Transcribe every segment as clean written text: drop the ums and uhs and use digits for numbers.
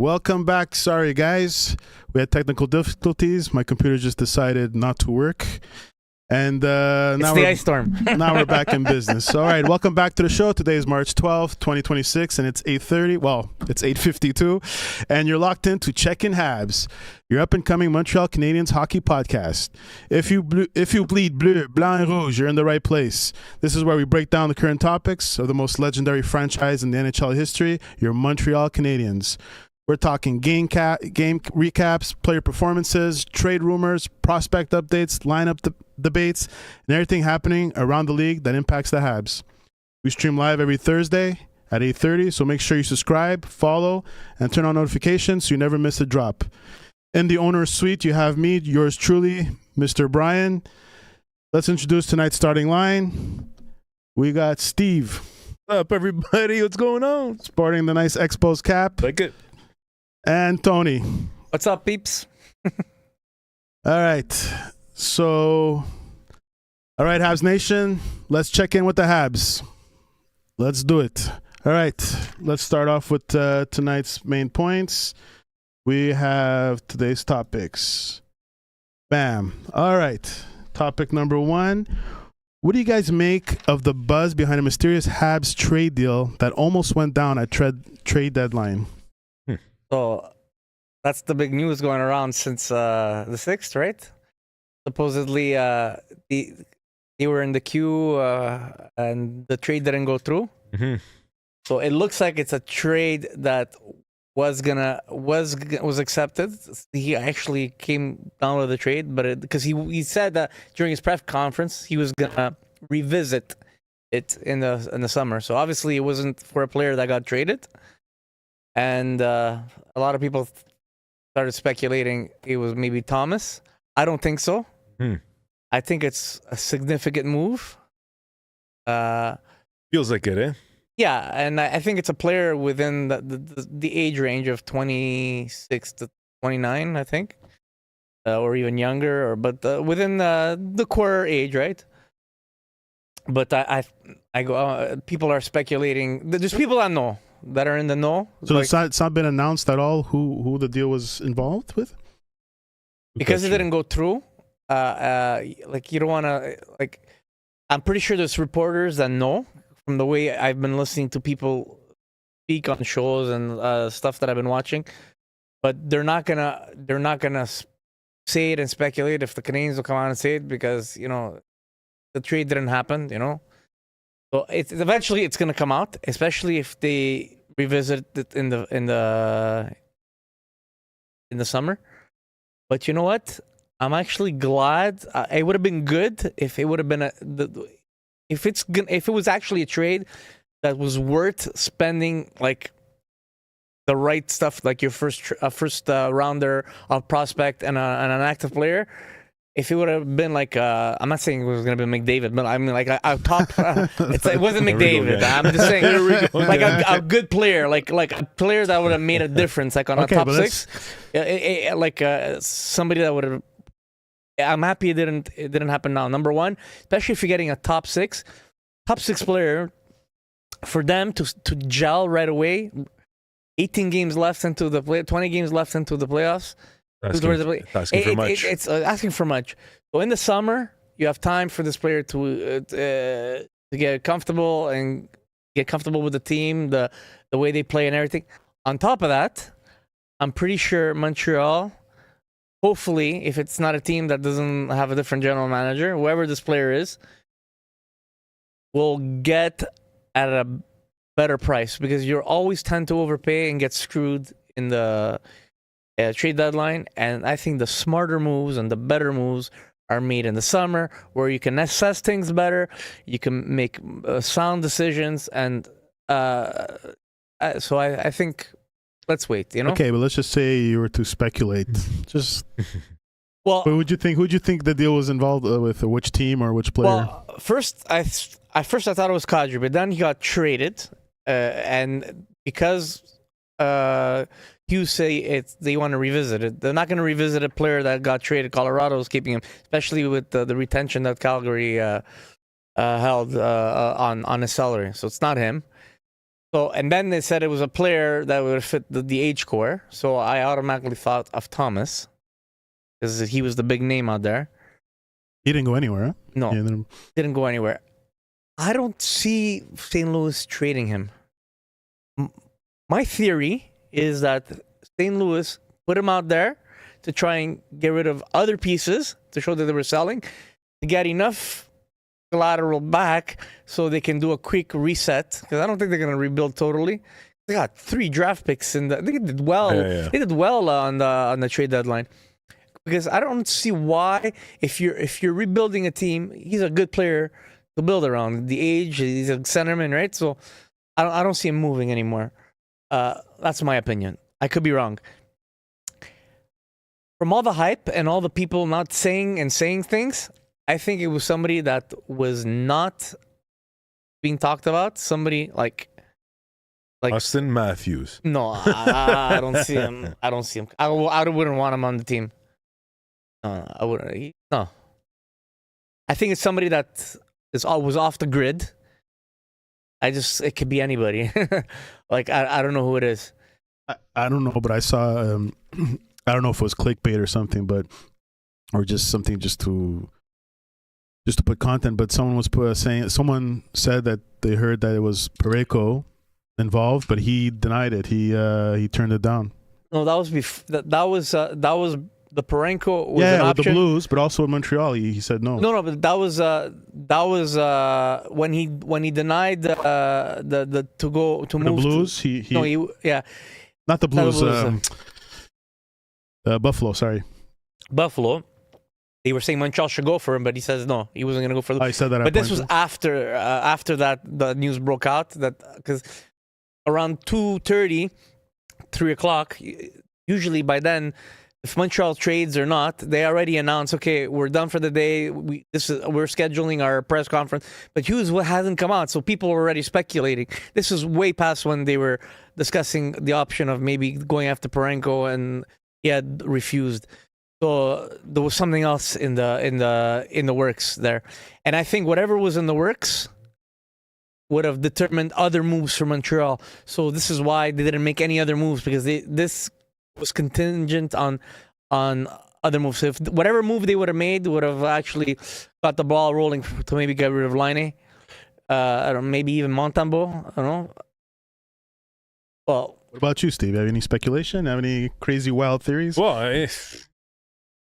Welcome back. Sorry, guys. We had technical difficulties. My computer just decided not to work. And It's the ice storm. now we're back in business. All right, welcome back to the show. Today is March 12th, 2026, and it's 8:30. Well, it's 8:52, and you're locked into Checkin Habs, your up-and-coming Montreal Canadiens hockey podcast. If you bleed bleu, blanc, and rouge, you're in the right place. This is where we break down the current topics of the most legendary franchise in the NHL history, your Montreal Canadiens. We're talking game recaps, player performances, trade rumors, prospect updates, lineup debates, and everything happening around the league that impacts the Habs. We stream live every Thursday at 8:30, so make sure you subscribe, follow, and turn on notifications so you never miss a drop. In the owner's suite, you have me, yours truly, Mr. Brian. Let's introduce tonight's starting line. We got Steve. What's up, everybody? What's going on? Sporting the nice Expos cap. Like it. And Tony. What's up, peeps? All right. So, all right, Habs Nation, let's check in with the Habs. Let's do it. All right. Let's start off with tonight's main points. We have today's topics. Bam. All right. Topic number one. What do you guys make of the buzz behind a mysterious Habs trade deal that almost went down at trade deadline? So that's the big news going around since the 6th, right? Supposedly they were in the queue and the trade didn't go through. Mm-hmm. So it looks like it's a trade that was accepted. He actually came down with the trade, but because he said that during his press conference he was gonna revisit it in the summer. So obviously it wasn't for a player that got traded. And a lot of people started speculating it was maybe Thomas. I don't think so. I think it's a significant move. Feels like it, eh? Yeah, and I think it's a player within the age range of 26 to 29, I think, or even younger, but within the core age, right? But I go. People are speculating. There's people that are in the know. So it's not been announced at all who the deal was involved with? Because it didn't go through. Like, you don't want to, like, I'm pretty sure there's reporters that know from the way I've been listening to people speak on shows and stuff that I've been watching, but they're not gonna say it and speculate if the Canadiens will come out and say it, because, you know, the trade didn't happen, you know. So eventually it's gonna come out, especially if they revisit it in the summer. But you know what? I'm actually glad. It would have been good if it would have been if it was actually a trade that was worth spending, like, the right stuff, like your first rounder of prospect and an active player. If it would have been like, I'm not saying it was going to be McDavid, but I mean, like, a top. It wasn't McDavid. I'm just saying, like, a good player, like a player that would have made a difference, like on a top six, like somebody that would have. I'm happy it didn't happen now. Number one, especially if you're getting a top six player, for them to gel right away. 18 games left into the 20 games left into the playoffs. Asking for much. It's asking for much. So in the summer, you have time for this player to get comfortable and get comfortable with the team, the way they play and everything. On top of that, I'm pretty sure Montreal, hopefully, if it's not a team that doesn't have a different general manager, whoever this player is, will get at a better price, because you always tend to overpay and get screwed in the trade deadline. And I think the smarter moves and the better moves are made in the summer, where you can assess things better, you can make sound decisions, and so I think let's wait. You know. Okay, but let's just say you were to speculate. Just well, who would you think the deal was involved with, or which team or which player? Well, first I thought it was Kadri, but then he got traded, and because you say they want to revisit it, they're not going to revisit a player that got traded. Colorado's keeping him, especially with the retention that Calgary held on his salary. So it's not him. So, and then they said it was a player that would fit the age core. So I automatically thought of Thomas because he was the big name out there. He didn't go anywhere, huh? No, Yeah, didn't go anywhere. I don't see St. Louis trading him. My theory is that St. Louis put him out there to try and get rid of other pieces to show that they were selling, to get enough collateral back so they can do a quick reset. Because I don't think they're going to rebuild totally. They got 3 draft picks in the. They did well. Yeah. They did well on the trade deadline. Because I don't see why, if you're rebuilding a team, he's a good player to build around. The age, he's a centerman, right? So I don't see him moving anymore. That's my opinion. I could be wrong. From all the hype and all the people not saying things, I think it was somebody that was not being talked about. Somebody like Austin Matthews. No, I don't see him. I don't see him. I wouldn't want him on the team. I wouldn't. No. I think it's somebody that was off the grid. It could be anybody. Like I don't know who it is. I don't know, but I saw. I don't know if it was clickbait or something, or just something just to put content. But someone said that they heard that it was Parayko involved, but he denied it. He turned it down. No, that was that was the Parayko was an with option. the Blues, but also in Montreal, he said no. No, but that was when he denied the to go to move the Blues. Not the Blues. Buffalo. Sorry, Buffalo. They were saying Montreal should go for him, but he says no, he wasn't going to go for them. I said that. But this was after that the news broke out, that because around 2:30, 3 o'clock, usually by then, if Montreal trades or not, they already announced, okay, we're done for the day. We're scheduling our press conference. But Hughes hasn't come out, so people were already speculating. This was way past when they were discussing the option of maybe going after Parayko, and he had refused. So there was something else in the works there, and I think whatever was in the works would have determined other moves for Montreal. So this is why they didn't make any other moves, because this was contingent on other moves. So if whatever move they would have made would have actually got the ball rolling to maybe get rid of Laine, I don't know, maybe even Montembeault. I don't know. Well, what about you, Steve? Have any speculation? Have any crazy wild theories? Well,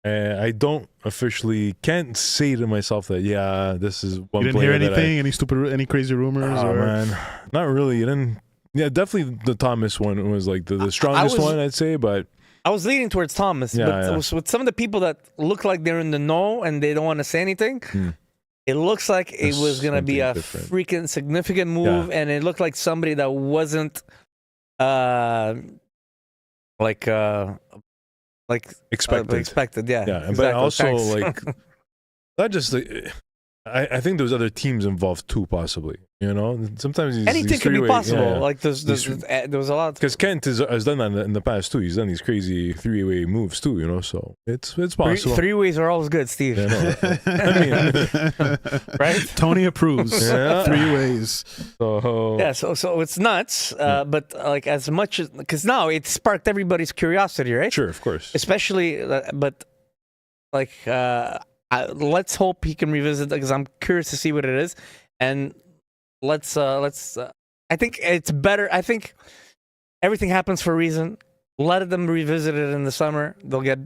I don't officially can't say to myself that this is one. You didn't hear anything? Any crazy rumors? Oh, man, not really. You didn't. Yeah, definitely the Thomas one was like the strongest one, I'd say. But I was leaning towards Thomas. But with some of the people that look like they're in the know and they don't want to say anything, it looks like it was going to be a freaking significant move, and it looked like somebody that wasn't expected. Yeah, exactly. But also like not just I think there's other teams involved too, possibly. You know, sometimes anything could be possible. Like there was a lot, because Kent has done that in the past too. He's done these crazy 3-way moves too. You know, so it's possible. 3-ways are always good, Steve. Yeah, no, I mean, right? Tony approves. 3-ways. So yeah, so it's nuts. But like as much as, because now it sparked everybody's curiosity, right? Sure, of course. Especially, but like let's hope he can revisit, because I'm curious to see what it is, and let's I think it's better. I think everything happens for a reason. Let them revisit it in the summer. They'll get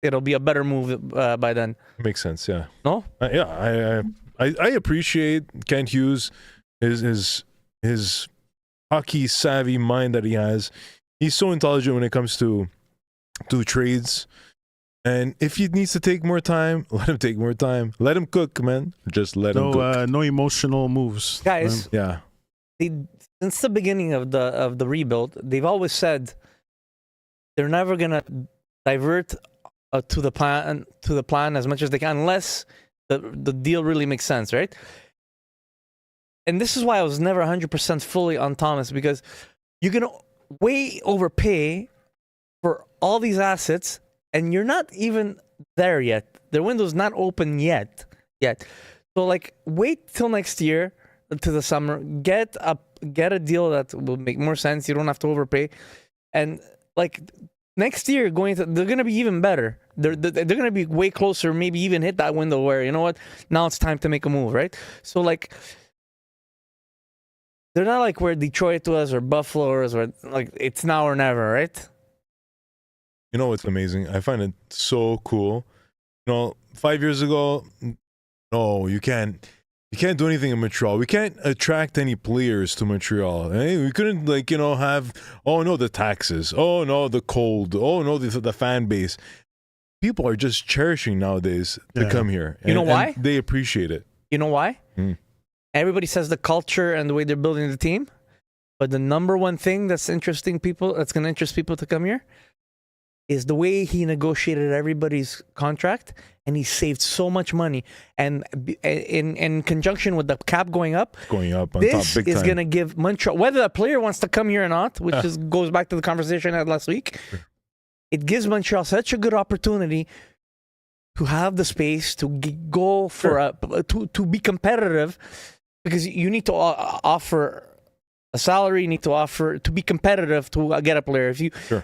it'll be a better move by then. Makes sense. Yeah. No. I appreciate Kent Hughes, his hockey savvy mind that he has. He's so intelligent when it comes to trades. And if he needs to take more time, let him take more time. Let him cook, man. Just let him cook. No emotional moves, guys. Yeah. Since the beginning of the rebuild, they've always said they're never gonna divert to the plan as much as they can, unless the deal really makes sense, right? And this is why I was never 100% fully on Thomas, because you're gonna way overpay for all these assets, and you're not even there yet. The window's not open yet. So like, wait till next year. to the summer. Get a deal that will make more sense. You don't have to overpay, and like next year they're gonna be even better. They're gonna be way closer. Maybe even hit that window where you know what, now it's time to make a move, right? So like. They're not like where Detroit was or Buffalo was, where like it's now or never, right? You know what's amazing? I find it so cool. 5 years ago, no, you can't do anything in Montreal. We can't attract any players to Montreal. We couldn't have the taxes. Oh no, the cold. Oh no, the fan base. People are just cherishing nowadays to come here. You know why? And they appreciate it. You know why? Everybody says the culture and the way they're building the team, but the number one thing that's going to interest people to come here is the way he negotiated everybody's contract, and he saved so much money. And in conjunction with the cap going up on this top, big is going to give Montreal, whether a player wants to come here or not, which goes back to the conversation I had last week, it gives Montreal such a good opportunity to have the space to go for to be competitive. Because you need to offer a salary, you need to offer to be competitive to get a player.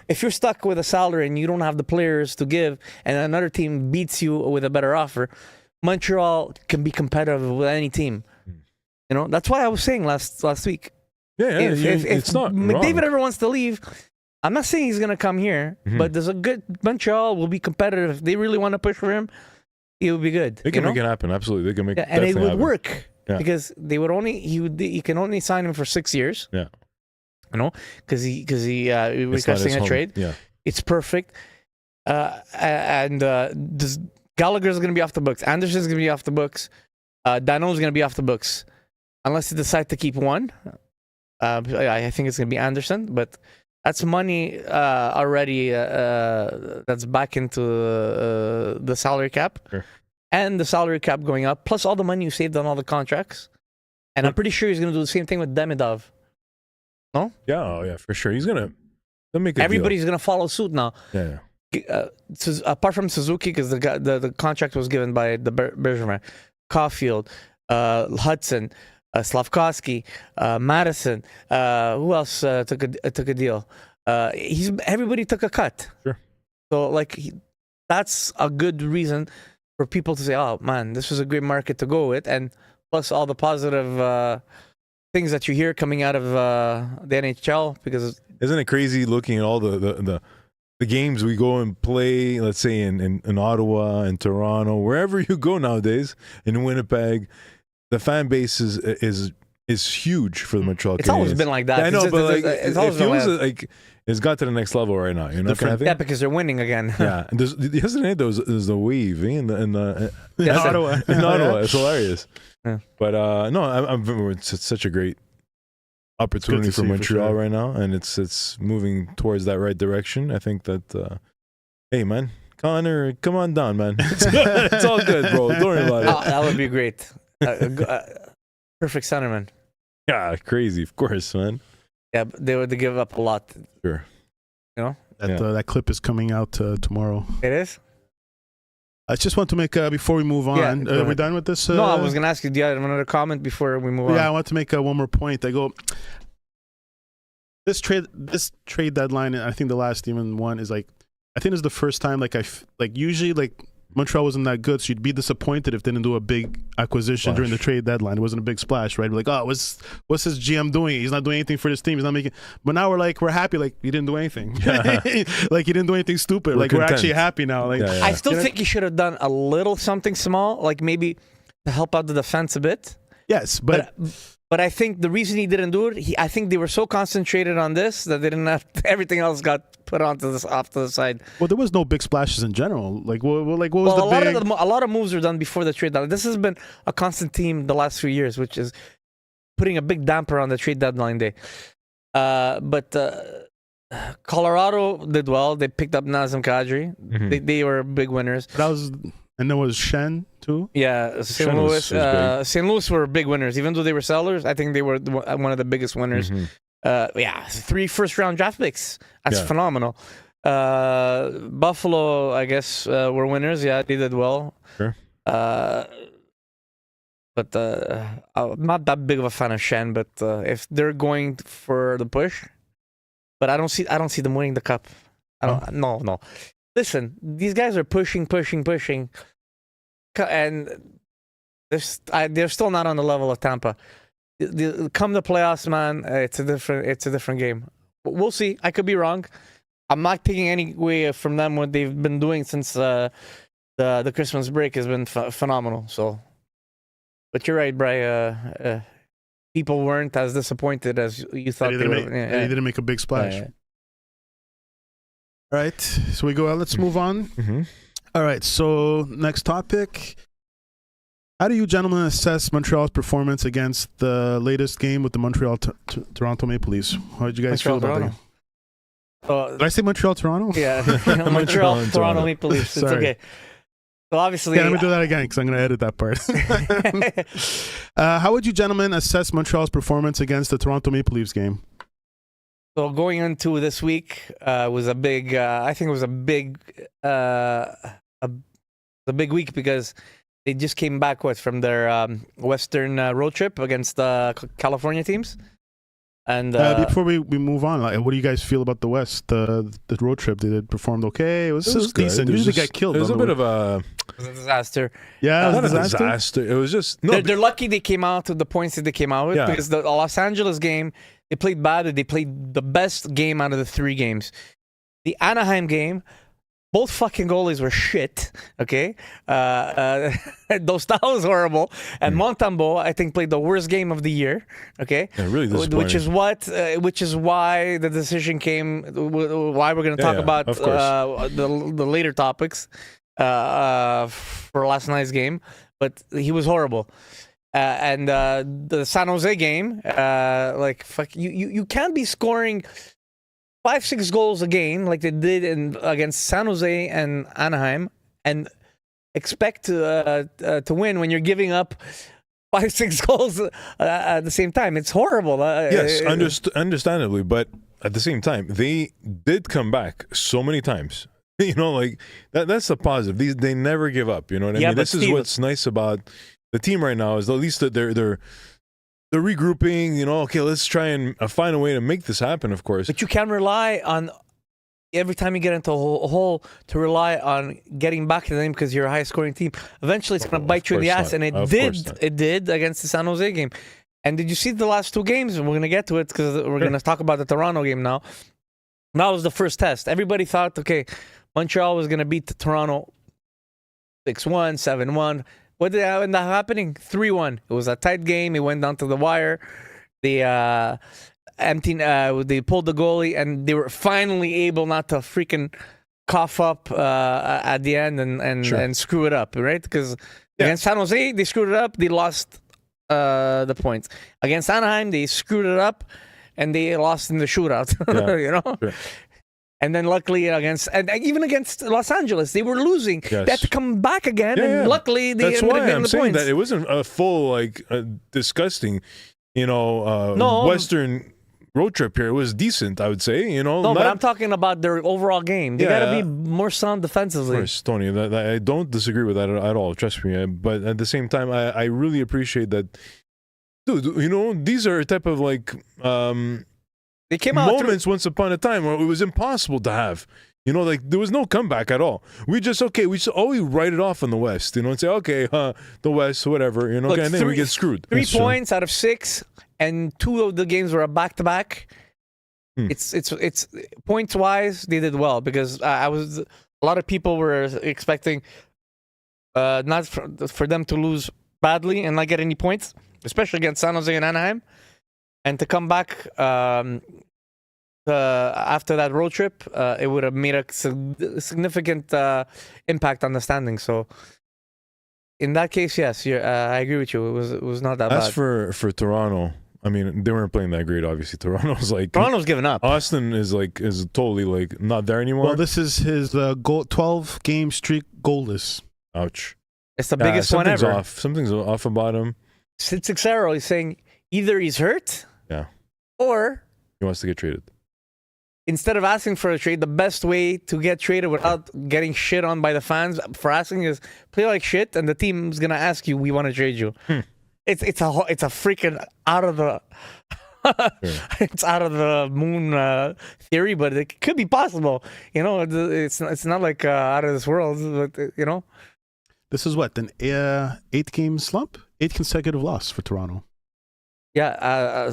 If you're stuck with a salary and you don't have the players to give, and another team beats you with a better offer, Montreal can be competitive with any team. That's why I was saying last week. If it's not McDavid wrong. ever wants to leave, I'm not saying he's gonna come here, but there's a good Montreal will be competitive. If they really want to push for him, it would be good. They can make it happen. Absolutely, they can make it. And it would happen. work. Yeah. Because they would you can only sign him for 6 years. Yeah, because he requesting a trade. Yeah, it's perfect. And Gallagher's going to be off the books. Anderson's going to be off the books. Dano's going to be off the books, unless they decide to keep one. I think it's going to be Anderson, but that's money already. That's back into the salary cap. Sure. And the salary cap going up, plus all the money you saved on all the contracts. And I'm pretty sure he's going to do the same thing with Demidov. No? Yeah, for sure. They'll make a Everybody's going to follow suit now. Yeah. Apart from Suzuki, because the contract was given by the Bergevin, Caulfield, Hudson, Slavkovsky, Madison. Who else took a deal? Everybody took a cut. Sure. So that's a good reason for people to say, oh man, this was a great market to go with, and plus all the positive things that you hear coming out of the NHL. Because isn't it crazy looking at all the games we go and play? Let's say in Ottawa and Toronto, wherever you go nowadays, in Winnipeg, the fan base is huge for the Montreal Canadiens. It's always been like that. Yeah, I know, but it's always been it's got to the next level right now. Kind of thing? Yeah, because they're winning again. Yeah, and yesterday there was a wave in Ottawa. In Ottawa, it's hilarious. Yeah. But it's such a great opportunity for Montreal right now, and it's moving towards that right direction. I think that hey man, Connor, come on down, man. It's all good, bro. Don't worry about it. That would be great. Perfect centerman. Yeah, crazy, of course, man. Yeah, but they would give up a lot. Sure. That clip is coming out tomorrow. It is? I just want to make, before we move on, are we done with this? No, I was going to ask you, do you have another comment before we move on? Yeah, I want to make one more point. This trade deadline, I think the last even one is I think it's the first time usually Montreal wasn't that good, so you'd be disappointed if they didn't do a big acquisition during the trade dedeadline. It wasn't a big splash, right? We're like, oh, what's his GM doing? He's not doing anything for this team. He's not making. But now we're happy. He didn't do anything. He didn't do anything stupid. We're actually happy now. I still think he should have done a little something small, maybe to help out the defense a bit. Yes, but I think the reason he didn't do it, I think they were so concentrated on this that they didn't have everything else got put off to the side. Well, there was no big splashes in general. What was a lot of moves were done before the trade deadline. This has been a constant theme the last few years, which is putting a big damper on the trade deadline day. But Colorado did well. They picked up Nazem Kadri. Mm-hmm. They were big winners. And there was Shen too. Yeah, St. Louis. St. Louis were big winners, even though they were sellers. I think they were one of the biggest winners. Mm-hmm. 3 first-round draft picks. That's phenomenal. Buffalo, I guess, were winners. Yeah, they did well. Sure. But But I'm not that big of a fan of Shen. But if they're going for the push, but I don't see them winning the cup. I don't. No. Listen, these guys are pushing, and they're still not on the level of Tampa. Come the playoffs, man, it's a different game. We'll see. I could be wrong. I'm not taking any away from them what they've been doing since the Christmas break has been phenomenal. So, but you're right, Bri. People weren't as disappointed as you thought they were. He didn't make a big splash. Yeah. All right, so we go. Let's move on. Mm-hmm. All right, so next topic. How do you gentlemen assess Montreal's performance against the latest game with the Montreal Toronto Maple Leafs? How did you guys feel about that game? Did I say Montreal Toronto? Yeah, Montreal Toronto Maple Leafs. It's okay. So obviously, let me do that again because I'm going to edit that part. How would you gentlemen assess Montreal's performance against the Toronto Maple Leafs game? So going into this week was a big. I think it was a big week because they just came back from their Western road trip against California teams. And before we move on, what do you guys feel about the West? The road trip, they performed okay. It was decent. Usually they get killed. It was a bit of a disaster. Yeah, not a disaster. It was just they're lucky they came out with the points that they came out with because the Los Angeles game, they played bad. They played the best game out of the 3 games. The Anaheim game, both fucking goalies were shit. Okay, Dostal was horrible, and Montembeault I think played the worst game of the year. Okay, really disappointing. Which is why the decision came. Why we're going to talk about the later topics for last night's game, but he was horrible. And the San Jose game, you can't be scoring 5-6 goals a game like they did against San Jose and Anaheim and expect to win when you're giving up 5-6 goals at the same time. It's horrible. Yes, understandably, but at the same time, they did come back so many times. You know, like that's the positive. They never give up. You know what I mean? This is what's nice about the team right now is at least that they're regrouping. You know, okay, let's try and find a way to make this happen. Of course, but you can't rely on every time you get into a hole to rely on getting back to them because you're a high scoring team. Eventually, it's going to bite you in the ass, and it did against the San Jose game. And did you see the last 2 games? And we're going to get to it because we're going to talk about the Toronto game now. That was the first test. Everybody thought, okay, Montreal was going to beat Toronto 6-1, 7-1. What did end up happening? 3-1. It was a tight game. It went down to the wire. They they pulled the goalie, and they were finally able not to freaking cough up at the end and screw it up, right? Because against San Jose, they screwed it up. They lost the points. Against Anaheim, they screwed it up, and they lost in the shootout. You know. Sure. And then luckily even against Los Angeles, they were losing. Yes. They had to come back again, and luckily they ended up getting the points. That's why I'm saying that it wasn't a full, disgusting, Western road trip here. It was decent, I would say. No, but I'm talking about their overall game. They got to be more sound defensively. Of course, Tony, I don't disagree with that at all. Trust me. But at the same time, I really appreciate that. Dude, these are a type of they came out moments once upon a time where it was impossible to have. There was no comeback at all. We just always write it off on the West, and say, okay, the West, whatever, and then we get screwed. 3 points out of 6, and 2 of the games were a back-to-back. It's points-wise, they did well, because a lot of people were expecting not for them to lose badly and not get any points, especially against San Jose and Anaheim. And to come back after that road trip, it would have made a significant impact on the standings. So, in that case, yes, I agree with you. It was not that bad. As for Toronto, I mean, they weren't playing that great. Obviously, Toronto's giving up. Austin is totally not there anymore. Well, this is his 12-game streak goalless. Ouch! It's the biggest one ever. Something's off about him. Sid Sixero is saying either he's hurt. Yeah. Or he wants to get traded. Instead of asking for a trade, the best way to get traded without getting shit on by the fans for asking is play like shit, and the team's going to ask you, we want to trade you. it's a freaking out of the it's out of the moon theory, but it could be possible. You know, it's not like out of this world, but you know. This is what, an 8-game slump? 8 consecutive loss for Toronto. Yeah,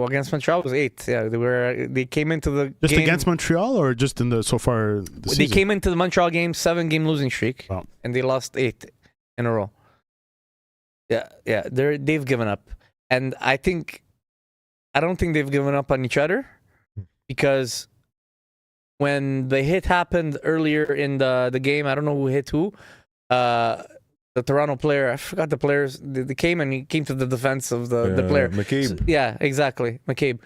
against Montreal it was 8. Yeah, they came into the Just game, against Montreal or just in the so far the season? they came into the Montreal game 7-game losing streak, Wow. and they lost 8 in a row. Yeah, they've given up, and I don't think they've given up on each other, because when the hit happened earlier in the game, I don't know who hit who. The Toronto player, I forgot the players. They came and he came to the defense of the player. McCabe. So, yeah, exactly, McCabe.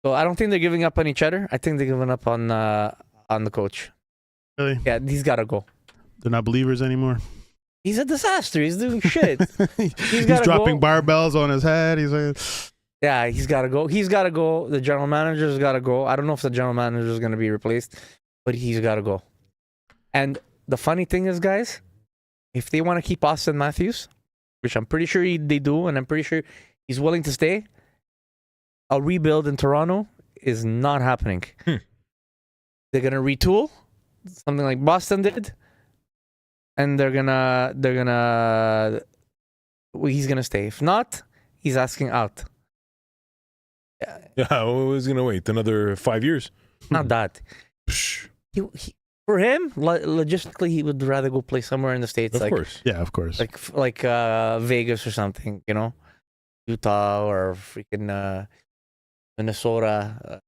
So I don't think they're giving up on each other. I think they're giving up on the coach. Really? Yeah, he's got to go. They're not believers anymore. He's a disaster. He's doing shit. He's gotta dropping go. barbells on his head. He's like, Yeah, he's got to go. He's got to go. The general manager's got to go. I don't know if the general manager is going to be replaced, but he's got to go. And the funny thing is, guys, if they want to keep Austin Matthews, which I'm pretty sure they do, and I'm pretty sure he's willing to stay, a rebuild in Toronto is not happening. They're going to retool, something like Boston did, and he's going to stay. If not, he's asking out. Yeah, I was gonna wait another 5 years. Not that. Psh, For him, logistically, he would rather go play somewhere in the States, of like course. yeah, of course. like Vegas or something, you know, Utah or freaking Minnesota.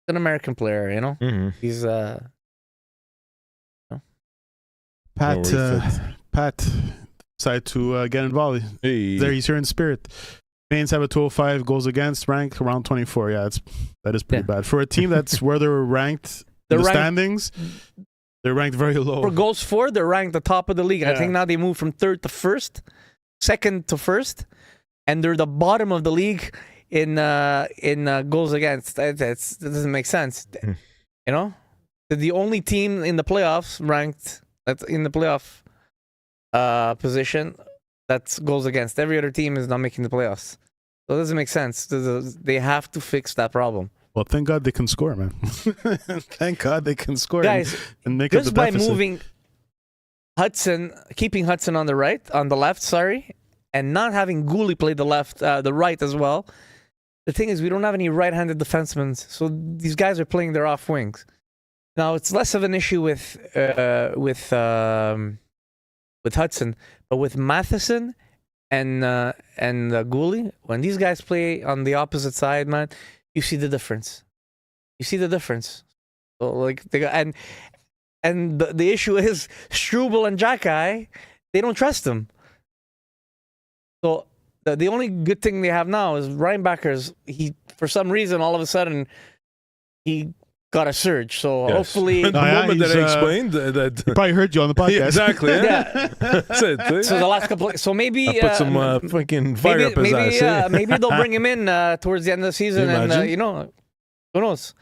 An American player, you know. Mm-hmm. He's Pat worth Pat decided to get involved. Hey. There, he's here in spirit. Canadiens have a 205 goals against, rank around 24. Yeah, that is pretty bad for a team that's where they're ranked in the standings. They're ranked very low. for goals for. They're ranked the top of the league. I Yeah. think now they moved from 3rd to 1st, 2nd to 1st, and they're the bottom of the league in goals against. That doesn't make sense. You know, they're the only team in the playoffs ranked that's in the playoff position that's goals against. Every other team is not making the playoffs, so it doesn't make sense. They have to fix that problem. Well, thank God they can score, man. Thank God they can score, Guys, and make up the just by deficit. moving keeping Hudson on the left, and not having Gouli play the right as well. The thing is, we don't have any right-handed defensemen, so these guys are playing their off wings. Now it's less of an issue with Hudson, but with Matheson and Gouli, when these guys play on the opposite side, man, you see the difference. So like and the issue is Struble and Jackeye, they don't trust him. So the only good thing they have now is Reinbacher's. He, for some reason, all of a sudden, he got a surge. So Yes. hopefully, The moment that he's, I explained that He probably heard you on the podcast. Yeah, exactly. yeah. That's it. So the last couple. So maybe I put some fucking fire maybe up his ass. eh? maybe they'll bring him in towards the end of the season, Can you and imagine? who knows?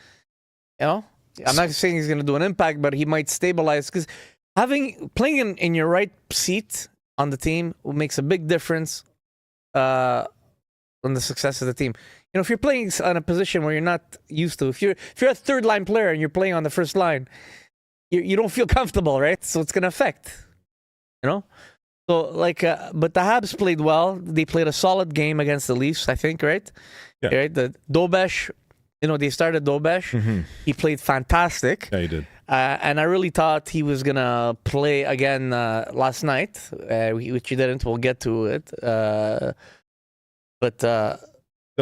You know, I'm not saying he's going to do an impact, but he might stabilize, because playing in your right seat on the team makes a big difference on the success of the team. You know, if you're playing on a position where you're not used to, if you're a third line player and you're playing on the first line, you don't feel comfortable, right? So it's going to affect, you know? So, but the Habs played well. They played a solid game against the Leafs, I think, right? Yeah. Right? The Dobesh, they started Dobesh. Mm-hmm. He played fantastic. Yeah, he did. And I really thought he was going to play again last night, which he didn't. We'll get to it. But That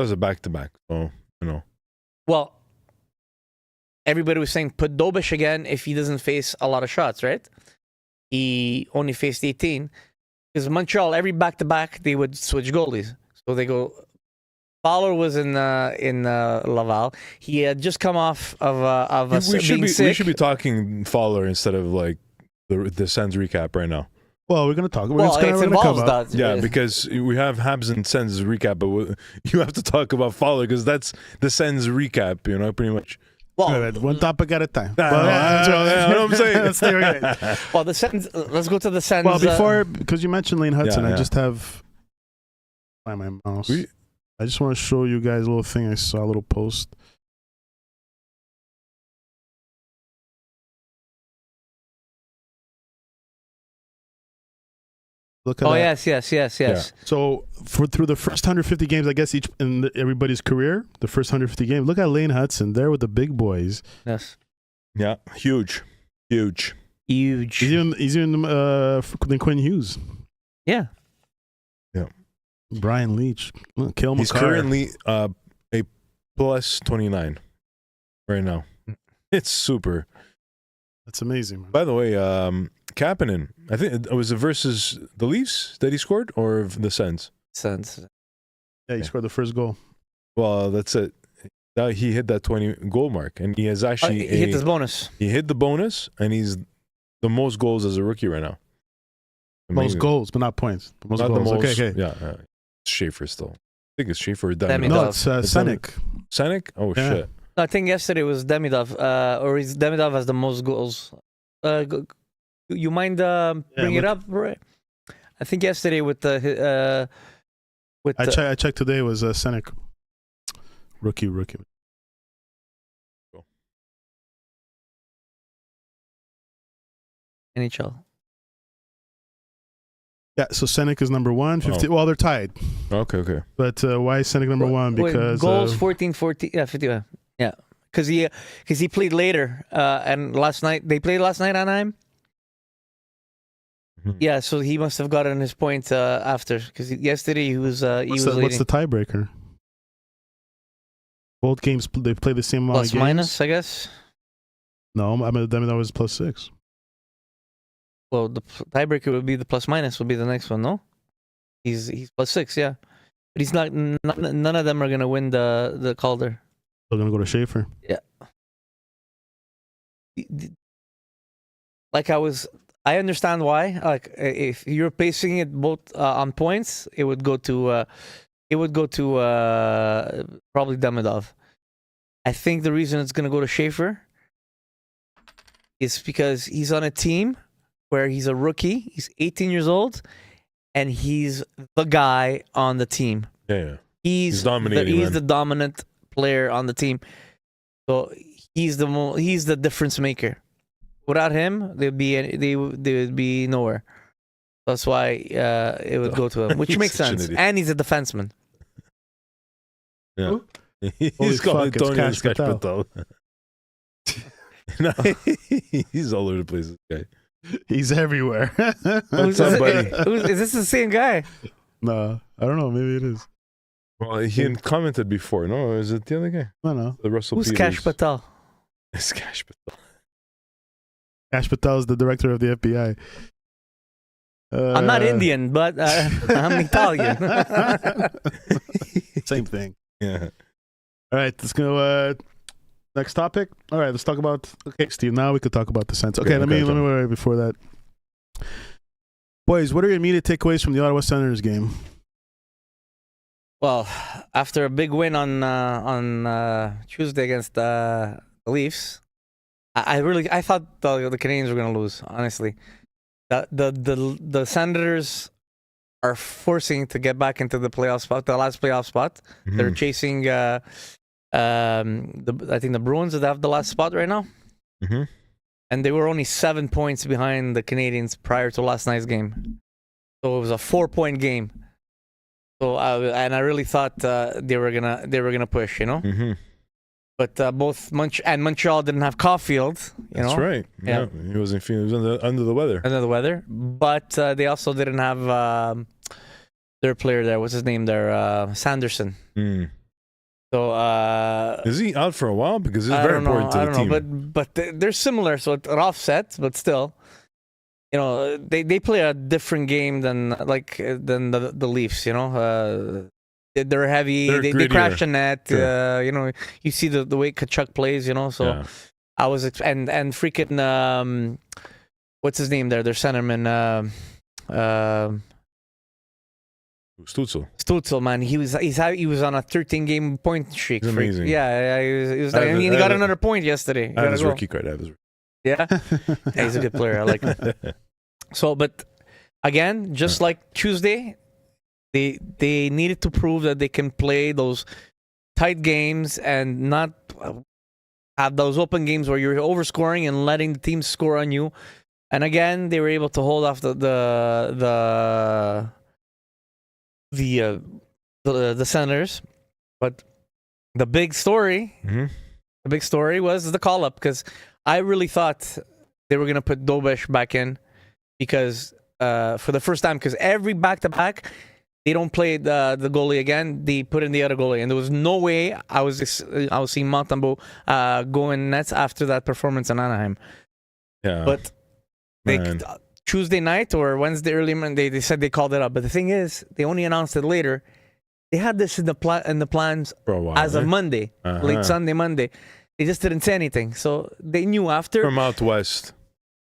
was a back-to-back, so, well, everybody was saying put Dobish again if he doesn't face a lot of shots, right? He only faced 18. Because Montreal, every back-to-back, they would switch goalies. So they go... Fowler was in Laval. He had just come off of being sick. We should be talking Fowler instead of, like, the Sens recap right now. Well, we're going to talk. Well, it involves that. Yeah, because we have Habs and Sens recap, but you have to talk about Fowler because that's the Sens recap, pretty much. Well, All right, one topic at a time. That's what I'm saying. Let's stay right. well, the Sens. Let's go to the Sens. Well, before, because you mentioned Lane Hudson, Yeah, I just have find my mouse. I just want to show you guys a little thing. I saw a little post. Look at that. yes. So through the first 150 games, I guess everybody's career, the first 150 games. Look at Lane Hudson there with the big boys. Yes. Yeah, huge. Huge. He's even than Quinn Hughes. Yeah. Brian Leach, Kill He's McCarr. currently a plus 29 right now. It's super. That's amazing, man. By the way, Kapanen, I think it was versus the Leafs that he scored, or the Sens. Sens. Yeah, he scored the first goal. Well, that's it. Now he hit that 20 goal mark, and he has actually he hit his bonus. He hit the bonus, and he's the most goals as a rookie right now. Most goals, but not points. The most Not goals. the most. Okay. Yeah, Schaefer still. I think it's Schaefer or Demidov. No, it's Senek. Senek? Oh, Yeah. shit. I think yesterday was Demidov, or is Demidov has the most goals. You mind bring it up, right? I think yesterday with the I checked today. It was Senek. Rookie. Cool. NHL. Yeah, so Senek is number 1. 50, Well, they're tied. Okay. But why is Senek number 1? Because goals 14, yeah, 50. Yeah, because he played later, and last night they played Anaheim. Mhm. Yeah, so he must have gotten his point after, because yesterday he was what's leading. the tiebreaker? Both games they play the same amount Plus of games. minus, I guess. No, I mean that was +6. Well, the tiebreaker would be the plus minus would be the next one, no? He's +6, yeah, but he's not. None of them are gonna win the Calder. They're gonna go to Schaefer. Yeah. Like I understand why. Like if you're pacing it both on points, it would go to probably Demidov. I think the reason it's gonna go to Schaefer is because he's on a team where he's a rookie. He's 18 years old, and he's the guy on the team. Yeah. He's dominating. He's the dominant player on the team. So he's the difference maker. Without him, they would be nowhere. That's why it would go to him, which makes sense. And he's a defenseman. Yeah. Holy He's called fuck, it's Antonio Cash Patel. No, he's all over the place, this guy. He's everywhere. What's up, buddy? Is this the same guy? No, I don't know. Maybe it is. Well, he had commented before. No, is it the other guy? No. The Russell Who's Peters. Cash Patel? It's Cash Patel. Cash Patel is the director of the FBI. I'm not Indian, but I'm Italian. Same thing. Yeah. All right, let's go. Next topic. All right, let's talk about. Okay, Steve. Now we could talk about the Sens. Okay, let me wait before that. Boys, what are your immediate takeaways from the Ottawa Senators game? Well, after a big win on Tuesday against the Leafs, I thought the Canadiens were going to lose. Honestly, the Senators are forcing to get back into the playoff spot, the last playoff spot. Mm-hmm. They're chasing. I think the Bruins that have the last spot right now, and they were only 7 points behind the Canadiens prior to last night's game, so it was a 4-point game. So I really thought they were gonna push, you know. Mm-hmm. But both Montreal didn't have Caulfield. That's right. Yeah, he wasn't feeling. He was under the weather. Under the weather, but they also didn't have their player there. What's his name there? Sanderson. Mm. So is he out for a while? Because it's very important to the team. But they're similar, so it offsets. But still, you know, they play a different game than the Leafs. You know, they're heavy. They crash the net. Sure. You know, you see the way Kachuk plays. You know, so yeah. I was and freaking what's his name there? Their centerman. Stutzel. Man, he was on a 13-game point streak. He's amazing. Yeah, he was. And he got another point yesterday. I have his rookie card. Yeah, he's a good player. I like him. So, but again, just like Tuesday, they needed to prove that they can play those tight games and not have those open games where you're overscoring and letting the team score on you. And again, they were able to hold off the Senators. But the big story, was the call up, because I really thought they were gonna put Dobesh back in, because for the first time, because every back-to-back they don't play the goalie again. They put in the other goalie, and there was no way I was seeing Montembeault going nets after that performance in Anaheim. Yeah, but Tuesday night or Wednesday early Monday, they said they called it up. But the thing is, they only announced it later. They had this in the plans for a while, as of Monday, late Sunday, Monday. They just didn't say anything, so they knew after. From out west.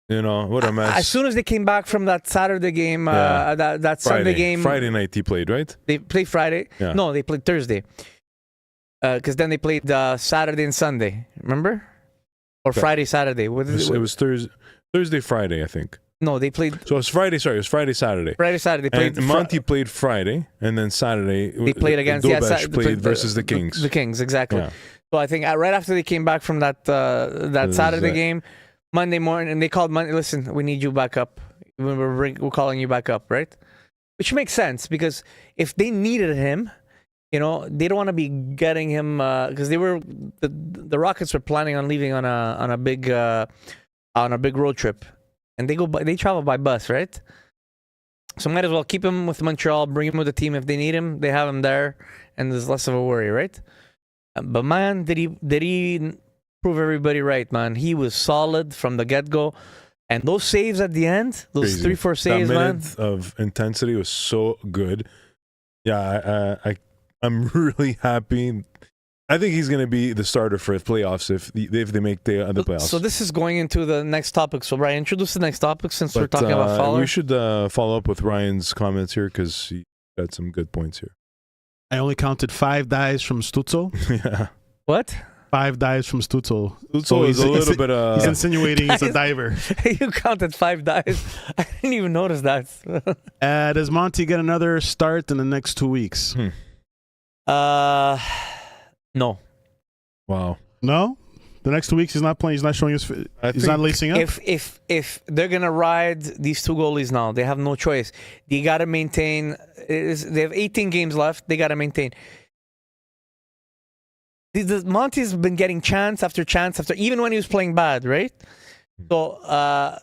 What a mess. As soon as they came back from that Saturday game, that Sunday game. Friday night he played, right? They played Friday. Yeah. No, they played Thursday. Because then they played Saturday and Sunday. Remember? Or Friday, Saturday. It was Thursday, Friday, I think. No, they played. So it was Friday, Saturday. Friday, Saturday. They played and Monty played Friday, and then Saturday they played against Dobesh played versus the Kings. The Kings, exactly. Yeah. So I think right after they came back from that Saturday game, Monday morning, and they called Monday. Listen, we need you back up. We're calling you back up, right? Which makes sense, because if they needed him, they don't want to be getting him, because the Rockets were planning on leaving on a big road trip, and they travel by bus, right? So might as well keep him with Montreal, bring him with the team if they need him. They have him there, and there's less of a worry, right? But man, did he prove everybody right, man? He was solid from the get-go. And those saves at the end, those 3-4 saves, that man. minute of intensity was so good. Yeah, I'm really happy. I think he's going to be the starter for the playoffs if they make the playoffs. So this is going into the next topic. So Brian, introduce the next topic since we're talking about Fowler. We should follow up with Ryan's comments here, because he got some good points here. I only counted 5 dives from Stutzel. Yeah. What? 5 dives from Stutzel. Stutzel is a little bit. He's insinuating he's a diver. You counted 5 dives. I didn't even notice that. Does Monty get another start in the next 2 weeks? No. Wow. No? The next 2 weeks he's not playing. He's not showing his. He's not lacing up. If they're gonna ride these 2 goalies now, they have no choice. They gotta maintain. They have 18 games left. They gotta maintain. Monty's been getting chance after chance after, even when he was playing bad, right? So I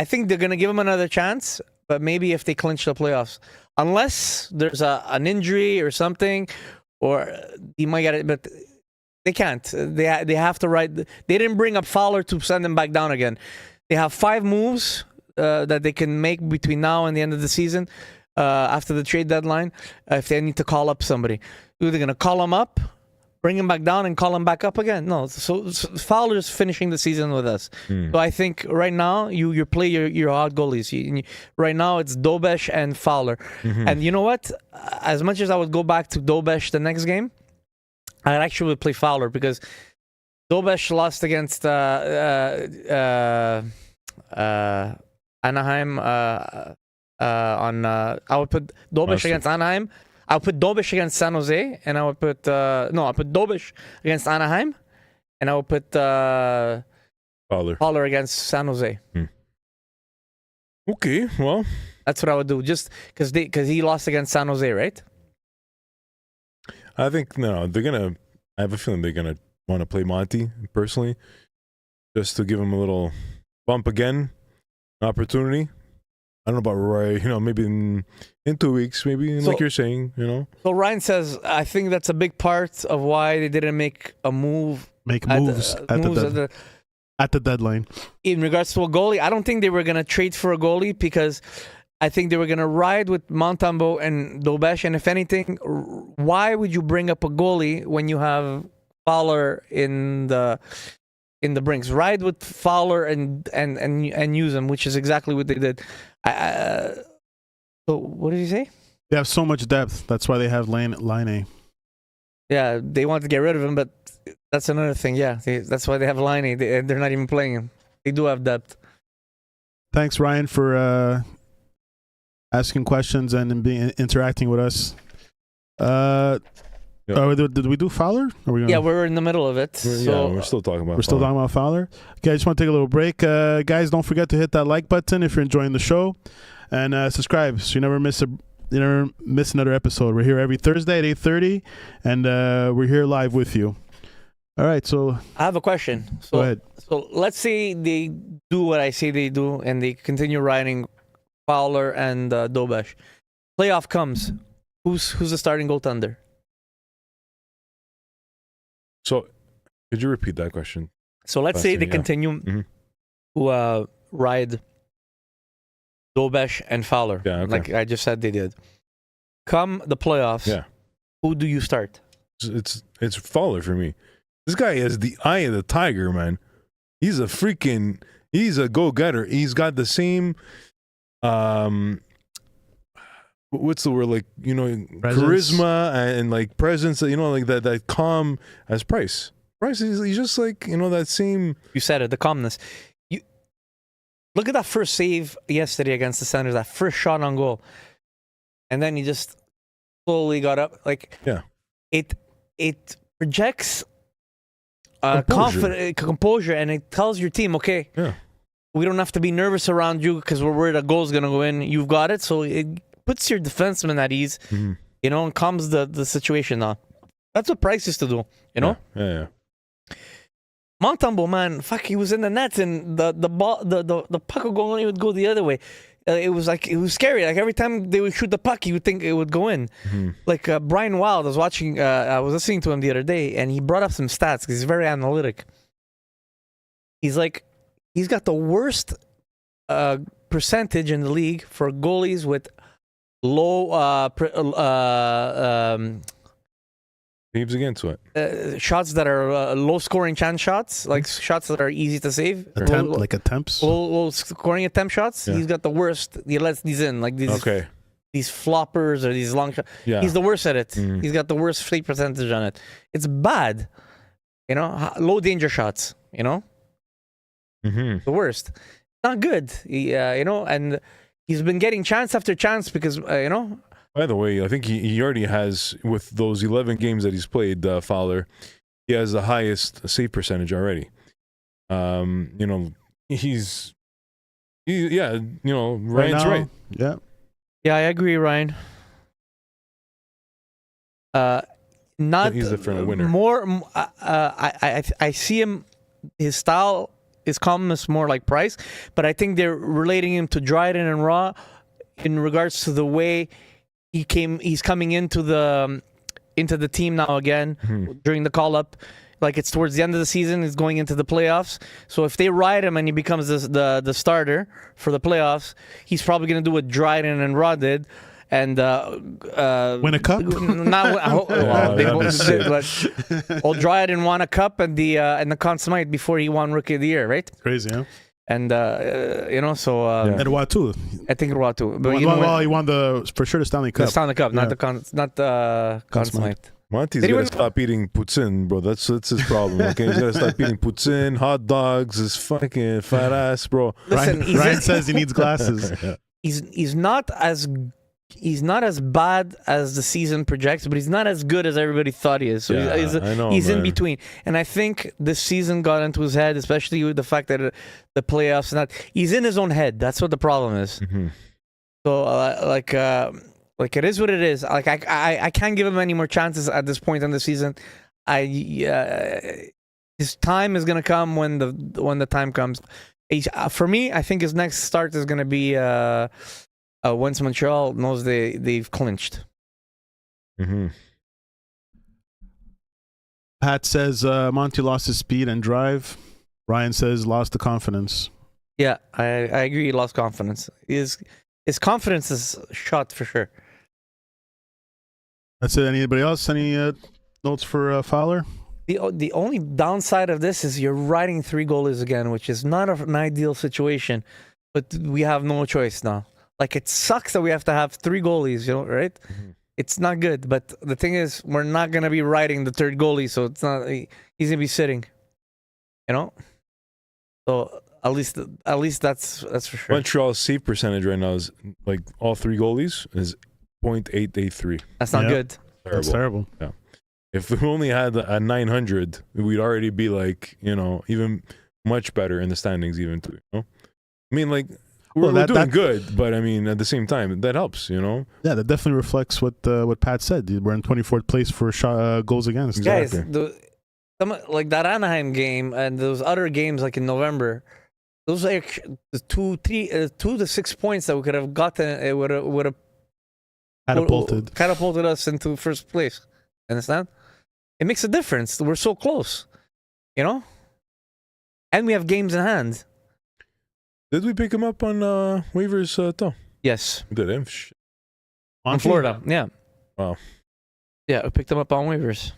think they're gonna give him another chance, but maybe if they clinch the playoffs, unless there's an injury or something, or he might get it, but. They can't. They have to ride. They didn't bring up Fowler to send him back down again. They have 5 moves that they can make between now and the end of the season, after the trade deadline, if they need to call up somebody. They're going to call him up, bring him back down, and call him back up again. No, so Fowler's finishing the season with us. So I think right now you play your hot goalies. Right now it's Dobesh and Fowler. And you know what? As much as I would go back to Dobesh the next game, I'd actually play Fowler, because Dobesh lost against Anaheim I would put Dobesh against Anaheim. I would put Dobesh against San Jose, and I would put I put Dobesh against Anaheim, and I would put Fowler against San Jose. Okay, well, that's what I would do, just because he lost against San Jose, right? I think they're gonna. I have a feeling they're gonna want to play Monty personally, just to give him a little bump again, opportunity. I don't know about Roy. Maybe in 2 weeks, maybe like you're saying. So Ryan says, I think that's a big part of why they didn't make a move. Make moves at the deadline. In regards to a goalie, I don't think they were gonna trade for a goalie, because I think they were going to ride with Montembeault and Dobesh. And if anything, why would you bring up a goalie when you have Fowler in the brinks? Ride with Fowler and use him, which is exactly what they did. So what did he say? They have so much depth. That's why they have Line A. Yeah, they want to get rid of him, but that's another thing. Yeah, that's why they have Line. They're not even playing him. They do have depth. Thanks, Ryan, for asking questions and interacting with us. Did we do Fowler? Yeah, we're in the middle of it. We're still talking about. We're still talking about Fowler. Okay, I just want to take a little break, guys. Don't forget to hit that like button if you're enjoying the show, and subscribe so you never miss another episode. We're here every Thursday at 8:30, and we're here live with you. All right, so I have a question. Go ahead. So let's say they do what I say they do, and they continue riding Fowler and Dobesh. Playoff comes. Who's the starting goaltender? So, could you repeat that question? So let's say they continue to ride Dobesh and Fowler, like I just said they did. Come the playoffs, who do you start? It's Fowler for me. This guy has the eye of the tiger, man. He's a go-getter. He's got the same, what's the word, like, charisma and like presence, like that calm as Price. Price, he's just like, that same. You said it, the calmness. You look at that first save yesterday against the Senators, that first shot on goal, and then he just slowly got up. Like, it projects composure, and it tells your team, okay, we don't have to be nervous around you because we're worried a goal's gonna go in. You've got it, so it puts your defenseman at ease, and calms the situation down. That's what Price used to do, Yeah. Montembeault, man, he was in the net, and the ball, the puck would go the other way. It was scary. Like every time they would shoot the puck, you would think it would go in. Like Brian Wild, I was listening to him the other day, and he brought up some stats because he's very analytic. He's got the worst percentage in the league for goalies with low Saves against what? Shots that are low scoring chance shots, like shots that are easy to save. Attempts. Low scoring attempt shots. He's got the worst. He lets these in, like these floppers or these long shots. Yeah. He's the worst at it. He's got the worst fake percentage on it. It's bad. Low danger shots. The worst. Not good. And he's been getting chance after chance because By the way, I think he already has, with those 11 games that he's played, Fowler, he has the highest save percentage already. Ryan's right. Yeah. Yeah, I agree, Ryan. He's a friendly winner. I see him, his style, his calmness more like Price, but I think they're relating him to Dryden and Raw in regards to the way he's coming into the team now again during the call-up. Like it's towards the end of the season, he's going into the playoffs. So if they ride him and he becomes the starter for the playoffs, he's probably going to do what Dryden and Raw did and win a cup. Dryden won a cup and the Conn Smythe before he won Rookie of the Year, right? Crazy, huh? And and Roy too. I think Roy too. But he won the Stanley Cup. The Stanley Cup, not the Conn Smythe. Monty's gotta stop eating poutine, bro. That's his problem. Okay, he's gotta stop eating poutine, hot dogs, his fucking fat ass, bro. Listen, Ryan says he needs glasses. He's not as bad as the season projects, but he's not as good as everybody thought he is. So he's in between. And I think this season got into his head, especially with the fact that the playoffs. He's in his own head. That's what the problem is. So like it is what it is. Like I can't give him any more chances at this point in the season. His time is gonna come when the time comes. For me, I think his next start is gonna be once Montreal knows they've clinched. Pat says Monty lost his speed and drive. Ryan says lost the confidence. Yeah, I agree. He lost confidence. His confidence is shot for sure. That's it. Anybody else? Any notes for Fowler? The only downside of this is you're riding 3 goalies again, which is not an ideal situation, but we have no choice now. Like, it sucks that we have to have 3 goalies, right? Mm-hmm. It's not good. But the thing is, we're not going to be riding the third goalie, so it's not. He's going to be sitting, So at least that's for sure. Montreal's save percentage right now is like all 3 goalies is .883. That's not good. Terrible. That's terrible. Yeah. If we only had a 900, we'd already be like, even much better in the standings even too, I mean, like, we're doing good, but I mean, at the same time, that helps, Yeah, that definitely reflects what Pat said. We're in 24th place for goals against. Guys, like that Anaheim game and those other games like in November, those are the 2 to 6 points that we could have gotten. It would have catapulted us into first place. Understand? It makes a difference. We're so close, and we have games in hand. Did we pick him up on waivers, Tom? Yes. We did him. In Florida, yeah. Wow. Yeah, we picked them up on waivers.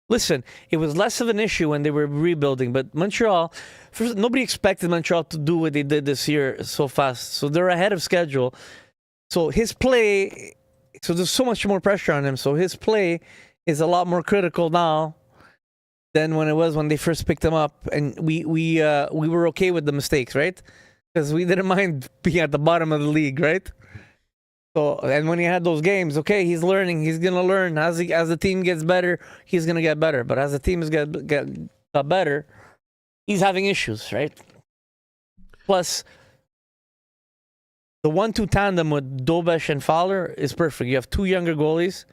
Listen, it was less of an issue when they were rebuilding, but Montreal, first, nobody expected Montreal to do what they did this year so fast. So they're ahead of schedule. So his play, so there's so much more pressure on him. So his play is a lot more critical now than when it was when they first picked him up. And we were okay with the mistakes, right? Because we didn't mind being at the bottom of the league, right? So, and when he had those games, okay, he's learning. He's gonna learn as the team gets better. He's gonna get better. But as the team is got better, he's having issues, right? Plus, the 1-2 tandem with Dobesh and Fowler is perfect. You have 2 younger goalies,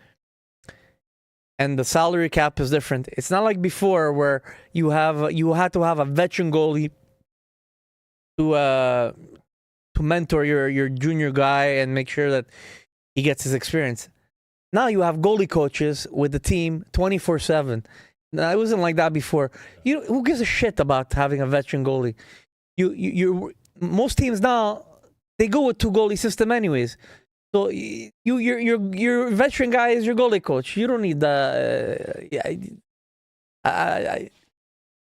and the salary cap is different. It's not like before where you had to have a veteran goalie to mentor your junior guy and make sure that he gets his experience. Now you have goalie coaches with the team 24/7. Now, it wasn't like that before. Who gives a shit about having a veteran goalie? Most teams now, they go with 2 goalie system anyways. So your veteran guy is your goalie coach. You don't need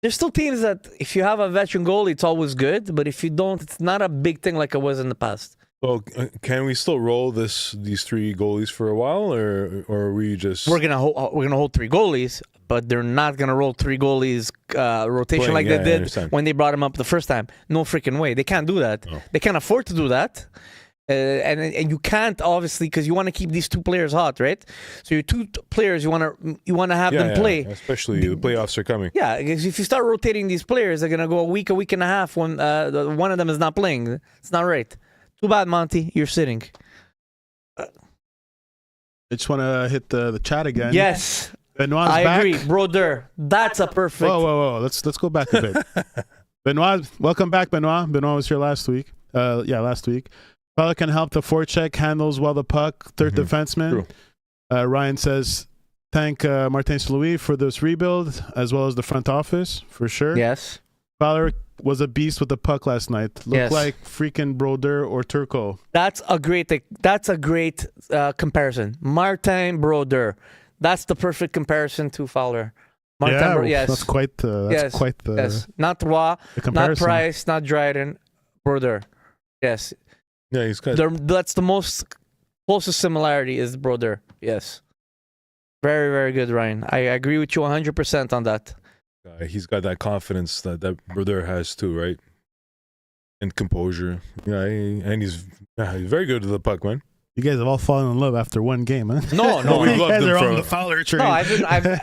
there's still teams that if you have a veteran goalie, it's always good. But if you don't, it's not a big thing like it was in the past. Well, can we still roll these 3 goalies for a while, or are we just we're gonna hold 3 goalies, but they're not gonna roll 3 goalies rotation like they did when they brought him up the first time. No freaking way. They can't do that. No. They can't afford to do that. And you can't, obviously, because you want to keep these 2 players hot, right? So your 2 players, you want to have them play. Especially the playoffs are coming. Yeah, because if you start rotating these players, they're gonna go a week and a half when one of them is not playing. It's not right. Too bad, Monty. You're sitting. I just want to hit the chat again. Yes, Benoit's I back. agree, brother. That's a perfect. Whoa! Let's go back a bit. Benoit, welcome back, Benoit. Benoit was here last week. Last week. Fella can help the forecheck, handles well the puck, third defenseman. Ryan says, thank Martin Louis for this rebuild, as well as the front office, for sure. Yes. Fowler was a beast with the puck last night. Looked like freaking Brodeur or Turco. That's a great comparison. Martin Brodeur. That's the perfect comparison to Fowler. Martin yes. That's quite the Not Roy, the not Price, not Dryden, Brodeur. Yes. Yeah, he's good. That's the most closest similarity is Brodeur. Yes. Very, very good, Ryan. I agree with you 100% on that. He's got that confidence that Brodeur has too, right? And composure. Yeah, and he's very good with the puck, man. You guys have all fallen in love after one game, huh? No, we loved him on the Fowler train. No,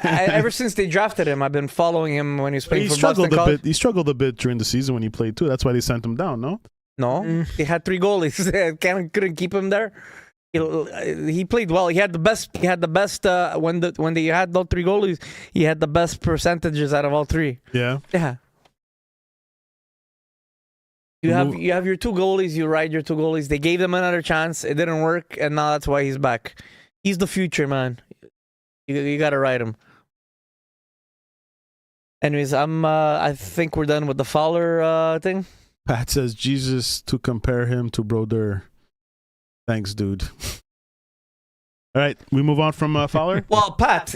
ever since they drafted him, I've been following him when he was playing for Boston College. He struggled a bit during the season when he played too. That's why they sent him down, no? No, he had 3 goalies. Couldn't keep him there. He played well. He had the best. When they had all 3 goalies, he had the best percentages out of all 3. Yeah. Yeah. You have your 2 goalies. You ride your 2 goalies. They gave them another chance. It didn't work, and now that's why he's back. He's the future, man. You gotta ride him. Anyways, I think we're done with the Fowler thing. Pat says Jesus to compare him to Brodeur. Thanks, dude. All right, we move on from Fowler. Well, Pat,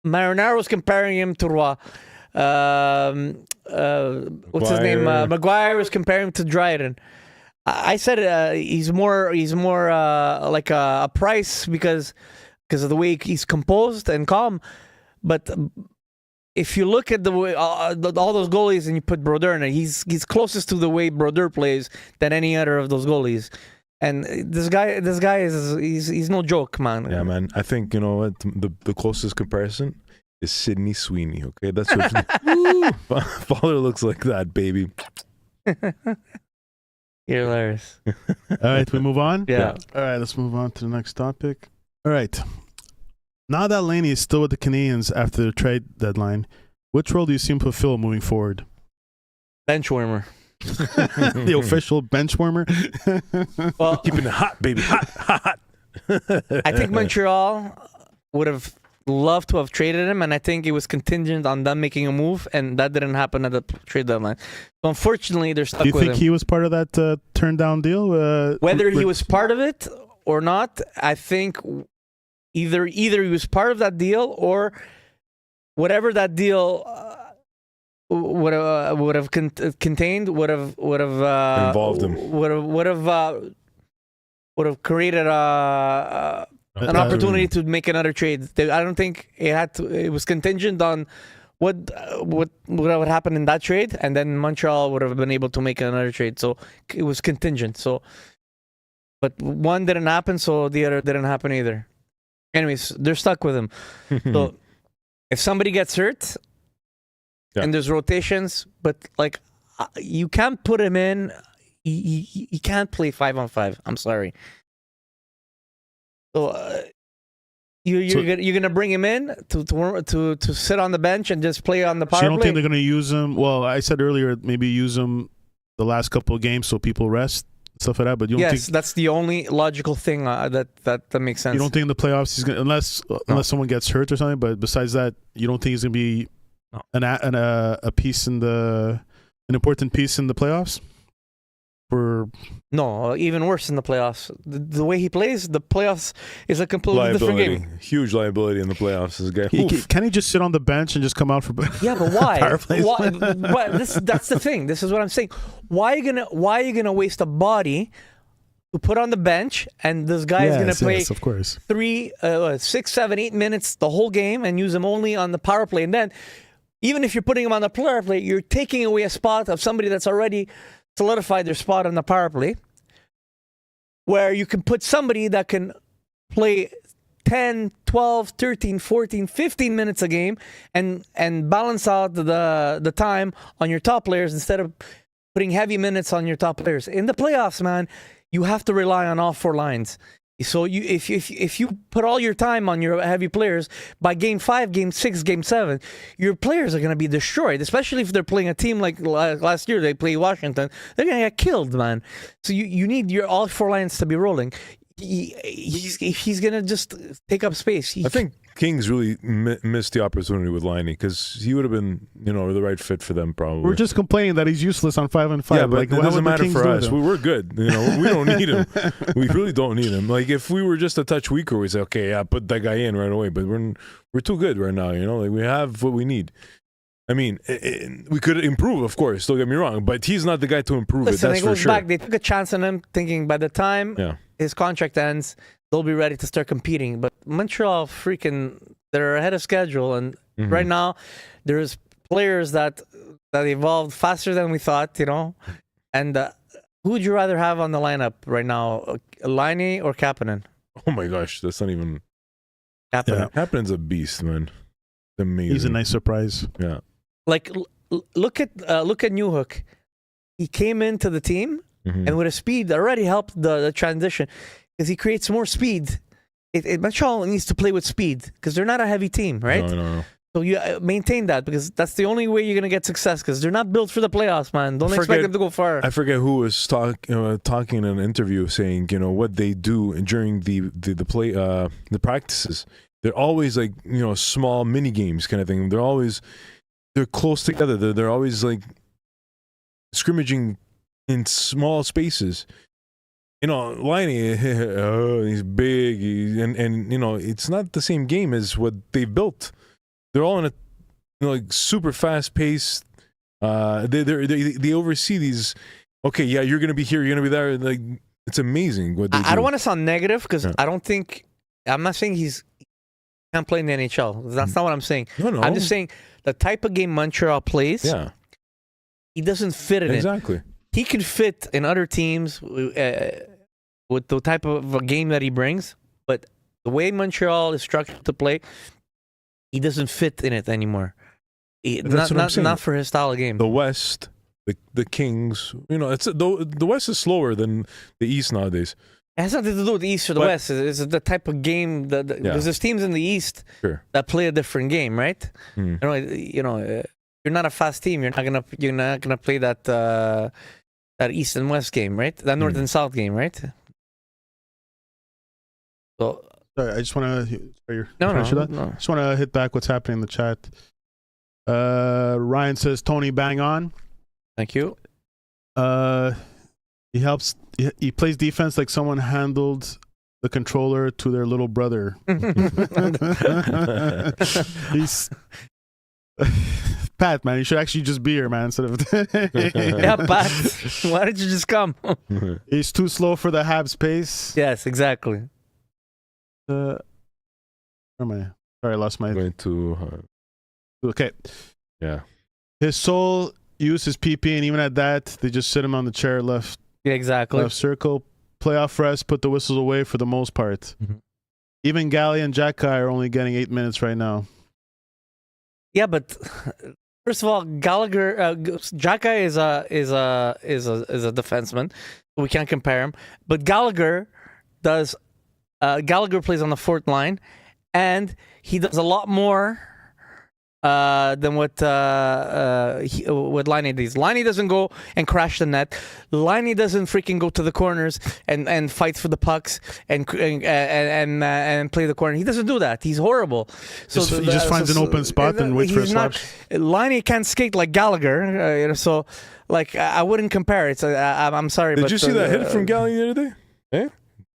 Marinaro was comparing him to Roy. what's his name? Maguire. Maguire was comparing him to Dryden. I said he's more like a Price because of the way he's composed and calm. But if you look at the way all those goalies and you put Brodeur in it, he's closest to the way Brodeur plays than any other of those goalies. And this guy is he's no joke, man. Yeah, man. I think, you know what, the closest comparison is Sidney Sweeney. Okay, that's what father looks like. That baby. You're hilarious. All right, we move on. Yeah. All right, let's move on to the next topic. All right. Now that Laney is still with the Canadiens after the trade deadline, which role do you see him fulfill moving forward? Bench warmer. The official bench warmer? Well, Keeping it hot, baby. Hot. I think Montreal would have loved to have traded him, and I think it was contingent on them making a move, and that didn't happen at the trade deadline. So unfortunately, they're stuck Do you with think him. he was part of that turn down deal? Whether he was part of it or not, I think either he was part of that deal or whatever that deal would have contained would have Involved him. would have created an opportunity to make another trade. I don't think it was contingent on what would happen in that trade, and then Montreal would have been able to make another trade. So it was contingent. So, but one didn't happen, so the other didn't happen either. Anyways, they're stuck with him. So if somebody gets hurt, and there's rotations, but like you can't put him in. He can't play 5-on-5. I'm sorry. So you're gonna bring him in to sit on the bench and just play on the power So you don't play? think they're going to use him? Well, I said earlier maybe use him the last couple of games so people rest, stuff like that. But you don't Yes, think that's the only logical thing that makes sense. you don't think in the playoffs he's going to, unless someone gets hurt or something. But besides that, you don't think he's going to be a piece in an important piece in the playoffs? No, even worse in the playoffs. The way he plays, the playoffs is a completely different game. Huge liability in the playoffs. This guy. Can he just sit on the bench and just come out for? Yeah, but why? Power plays? Why? But that's the thing. This is what I'm saying. Why are you gonna waste a body to put on the bench and this guy is gonna play of course. 3, 6, 7, 8 minutes the whole game and use him only on the power play, and then even if you're putting him on the power play, you're taking away a spot of somebody that's already solidified their spot on the power play, where you can put somebody that can play 10, 12, 13, 14, 15 minutes a game and balance out the time on your top players instead of putting heavy minutes on your top players. In the playoffs, man, you have to rely on all 4 lines. So if you put all your time on your heavy players, by game 5, game 6, game 7, your players are going to be destroyed, especially if they're playing a team like last year they played Washington. They're going to get killed, man. So you need your all 4 lines to be rolling. He's going to just take up space. I think Kings really missed the opportunity with Liney because he would have been, the right fit for them probably. We're just complaining that he's useless on 5-on-5. Yeah, but like, it doesn't matter for us. We're good. We don't need him. We really don't need him. Like if we were just a touch weaker, we'd say, okay, yeah, put that guy in right away. But we're too good right now. Like we have what we need. I mean, we could improve, of course. Don't get me wrong, but he's not the guy to improve it. That's for sure. Back. They took a chance on him, thinking by the time his contract ends, they'll be ready to start competing. But Montreal, they're ahead of schedule, and right now there's players that evolved faster than we thought. And who would you rather have on the lineup right now, Laine or Kapanen? Oh my gosh, that's not even. Kapanen. Yeah. Kapanen's a beast, man. Amazing. He's a nice surprise. Yeah. Like look at Newhook. He came into the team and with his speed that already helped the transition because he creates more speed. Montreal needs to play with speed because they're not a heavy team, right? No. So you maintain that because that's the only way you're gonna get success because they're not built for the playoffs, man. Don't expect them to go far. I forget who was talking in an interview saying, what they do during the practices. They're always like, small mini games kind of thing. They're close together. They're always like scrimmaging in small spaces. Laine, he's big, and it's not the same game as what they've built. They're all in like super fast paced. They oversee these. Okay, yeah, you're gonna be here, you're gonna be there. Like it's amazing what they do. I don't want to sound negative because Yeah. I don't think I'm not saying he can't play in the NHL. That's not what I'm saying. No, no. I'm just saying the type of game Montreal plays. Yeah, He doesn't fit in it. exactly. He could fit in other teams with the type of a game that he brings, but the way Montreal is structured to play, he doesn't fit in it anymore. That's what I'm saying. Not for his style of game. The West, the Kings. It's the West is slower than the East nowadays. It has nothing to do with the East or the But- West. It's the type of game that because there's teams in the East Sure. that play a different game, right? Mm. You're not a fast team. You're not gonna play that that East and West game, right? That North and South game, right? So Sorry, I just want to. no. Just want to hit back what's happening in the chat. Ryan says Tony bang on. Thank you. He helps. He plays defense like someone handled the controller to their little brother. He's Pat, man. You should actually just be here, man. Instead of Yeah, Pat. Why did you just come? He's too slow for the Habs pace. Yes, exactly. Where am I? Sorry, I lost my. Going to Okay. yeah. His sole use is PP, and even at that, they just sit him on the chair left circle. Playoff rest, put the whistles away for the most part. Mhm. Even Galley and Jack are only getting 8 minutes right now. Yeah, but first of all, Gallagher, Jacka is a defenseman. We can't compare him. But Gallagher plays on the fourth line, and he does a lot more than what Laine does. Laine doesn't go and crash the net. Laine doesn't freaking go to the corners and fight for the pucks and play the corner. He doesn't do that. He's horrible. So He just finds an open spot and waits for a slap. Laine can't skate like Gallagher. So like I wouldn't compare it. I'm sorry. Did but you see that hit from Galley the other day? Eh?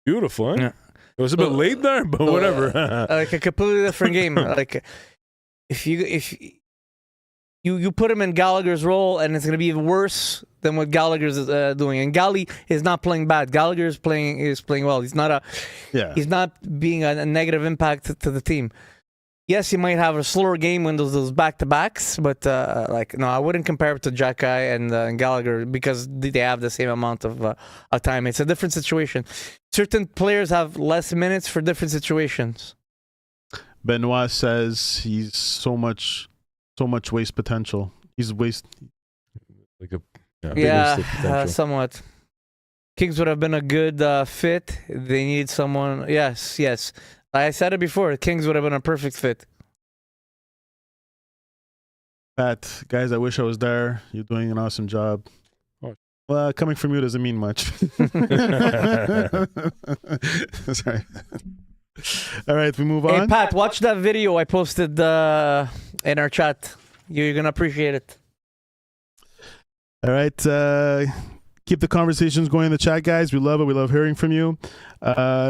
Beautiful, huh? Yeah. It was a bit late there, but whatever. Like a completely different game. Like if you put him in Gallagher's role, and it's going to be worse than what Gallagher's doing. And Galley is not playing bad. Gallagher is playing well. He's not being a negative impact to the team. Yes, he might have a slower game when those back-to-backs, but no, I wouldn't compare it to Jack and Gallagher because they have the same amount of time. It's a different situation. Certain players have less minutes for different situations. Benoit says he's so much waste potential. He's waste. Like big wasted Yeah, potential. somewhat. Kings would have been a good fit. They need someone. Yes. I said it before. Kings would have been a perfect fit. Pat, guys, I wish I was there. You're doing an awesome job. Oh. Well, coming from you doesn't mean much. Sorry. All right, we move Hey, on. Pat, watch that video I posted in our chat. You're going to appreciate it. All right. Keep the conversations going in the chat, guys. We love it. We love hearing from you.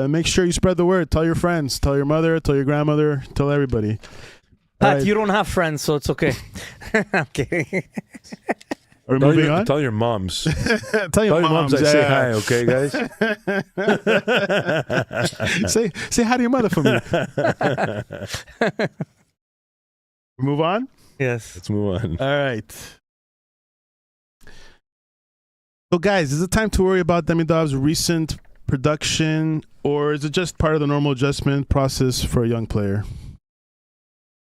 Make sure you spread the word. Tell your friends. Tell your mother. Tell your grandmother. Tell everybody. Pat, right. you don't have friends, so it's okay. I'm kidding. Are we moving on? Tell your moms. Tell your moms. I say hi, okay, guys? say hi to your mother for me. Move on? Yes. Let's move on. All right. So, guys, is it time to worry about Demidov's recent production, or is it just part of the normal adjustment process for a young player?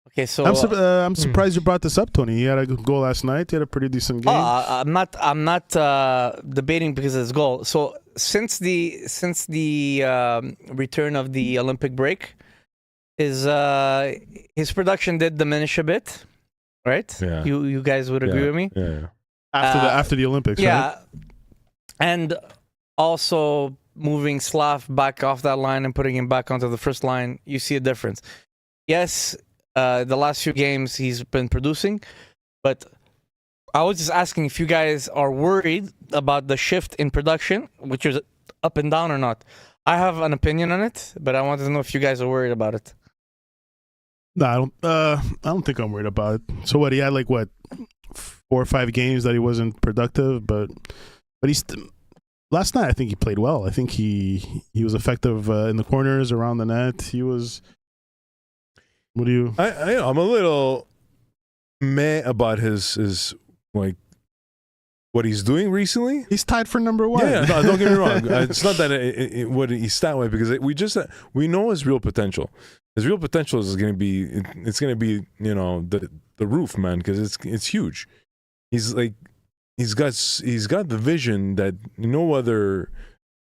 Okay, so I'm surprised you brought this up, Tony. He had a good goal last night. He had a pretty decent game. I'm not debating because of his goal. So since the return of the Olympic break, his production did diminish a bit, right? Yeah. You guys would agree with me? Yeah. After the Olympics, yeah. right? And also moving Slav back off that line and putting him back onto the first line, you see a difference. Yes, the last few games he's been producing, but I was just asking if you guys are worried about the shift in production, which is up and down or not. I have an opinion on it, but I wanted to know if you guys are worried about it. No, I don't think I'm worried about it. So what? He had like what 4 or 5 games that he wasn't productive, but he's last night I think he played well. I think he was effective in the corners around the net. He was. What do you? I'm a little meh about his like what he's doing recently. He's tied for number 1. Yeah, no, don't get me wrong. It's not that what he's stat way because we know his real potential. His real potential is going to be the roof, man, because it's huge. He's got the vision that no other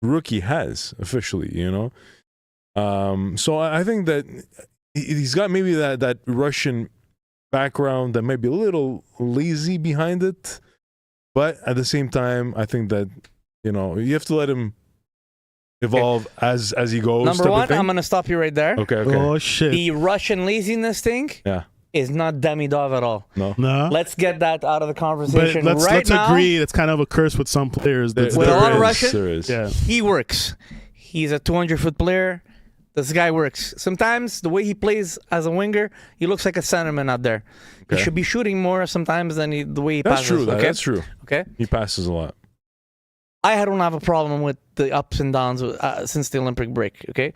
rookie has officially. So I think that he's got maybe that Russian background that might be a little lazy behind it, but at the same time, I think that you have to let him evolve as he goes. Number one, I'm gonna stop you right there. Okay. Oh shit! The Russian laziness thing, is not Demidov at all. No. Let's get that out of the conversation. But let's now, agree. It's kind of a curse with some players. With a lot of Russian, there is. Yeah. He works. He's a 200-foot player. This guy works. Sometimes the way he plays as a winger, he looks like a centerman out there. Okay. He should be shooting more sometimes than the way he That's passes. true. Okay? That's true. Okay. He passes a lot. I don't have a problem with the ups and downs since the Olympic break. Okay.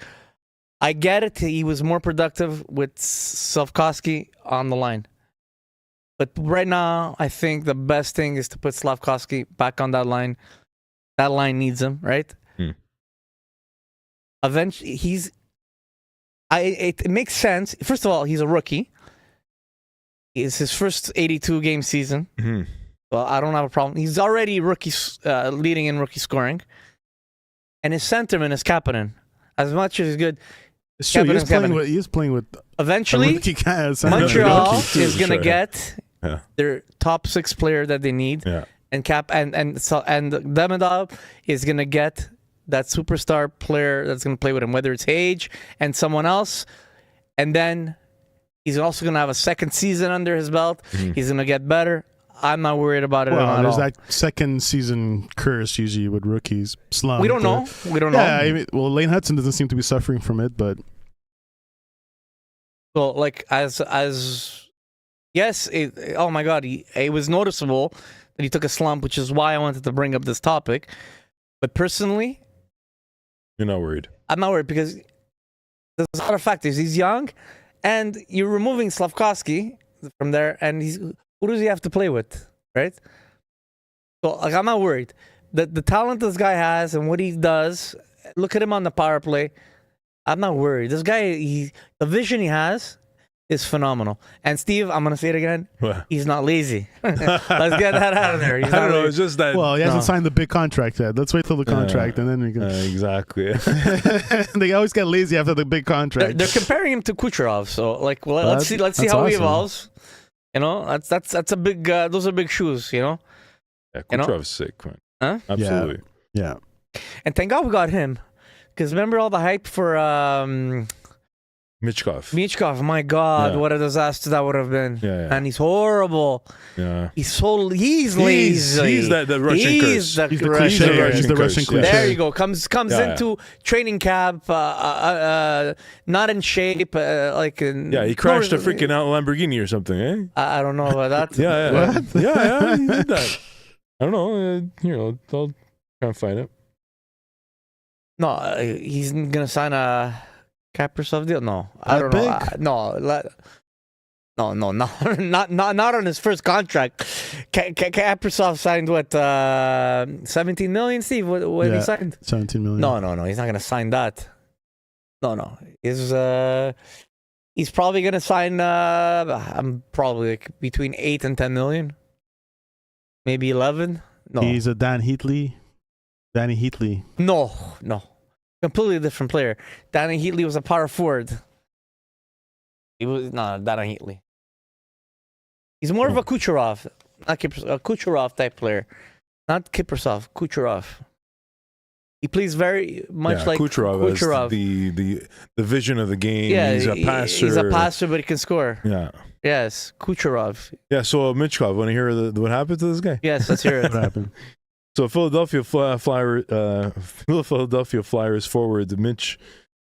I get it. He was more productive with Slavkovsky on the line. But right now, I think the best thing is to put Slavkovsky back on that line. That line needs him, right? Eventually, it makes sense. First of all, he's a rookie. It's his first 82-game season. Mm-hmm. Well, I don't have a problem. He's already leading in rookie scoring. And his centerman is Kapanen. As much as he's good, it's true. He's playing with eventually, Montreal is going to get their top 6 player that they need. Yeah. And Demidov is going to get that superstar player that's going to play with him, whether it's Hage and someone else. And then he's also going to have a second season under his belt. Mm-hmm. He's going to get better. I'm not worried about it at all. There's that second season curse usually with rookies. Slump. We don't know. I mean, Lane Hudson doesn't seem to be suffering from it, but... So, like, yes, oh my God, it was noticeable that he took a slump, which is why I wanted to bring up this topic. But personally... You're not worried? I'm not worried because there's a lot of factors. He's young, and you're removing Slavkovsky from there, and who does he have to play with, right? So, like, I'm not worried. The talent this guy has and what he does, look at him on the power play. I'm not worried. This guy, the vision he has is phenomenal. And Steve, I'm going to say it again. What? He's not lazy. Let's get that out of there. He's I don't know. lazy. It's just that. Well, he hasn't signed the big contract yet. Let's wait till the contract and then we can. Exactly. They always get lazy after the big contract. They're comparing him to Kucherov. So, like, let's see how he evolves. That's a big. Those are big shoes. Yeah, Kucherov's sick, man. Huh? Absolutely. Yeah. And thank God we got him, because remember all the hype for Michkov. My God, what a disaster that would have been. Yeah. And he's horrible. Yeah. He's lazy. He's the Russian curse. He's the Russian cliche. There you go. Comes into training camp, not in shape. He crashed a freaking Lamborghini or something, eh? I don't know about that. Yeah. What? Yeah, he did that. I don't know. I'll try and find it. No, he's gonna sign a Kaprizov deal. No, I don't know. No, not on his first contract. Kaprizov signed what 17 million. Steve, what he signed? 17 million. No, he's not gonna sign that. No, he's probably gonna sign. I'm probably like between 8 and 10 million, maybe 11. No, he's a Danny Heatley. No, completely different player. Danny Heatley was a power forward. He was Danny Heatley. He's more of a Kucherov, not Kiprusoff, a Kucherov type player, not Kiprusoff. Kucherov. He plays very much like Kucherov. The vision of the game. Yeah, he's a passer. He's a passer, but he can score. Yeah. Yes, Kucherov. Yeah. So Michkov, want to hear what happened to this guy? Yes, let's hear it. What happened? So Philadelphia Flyers forward Mitch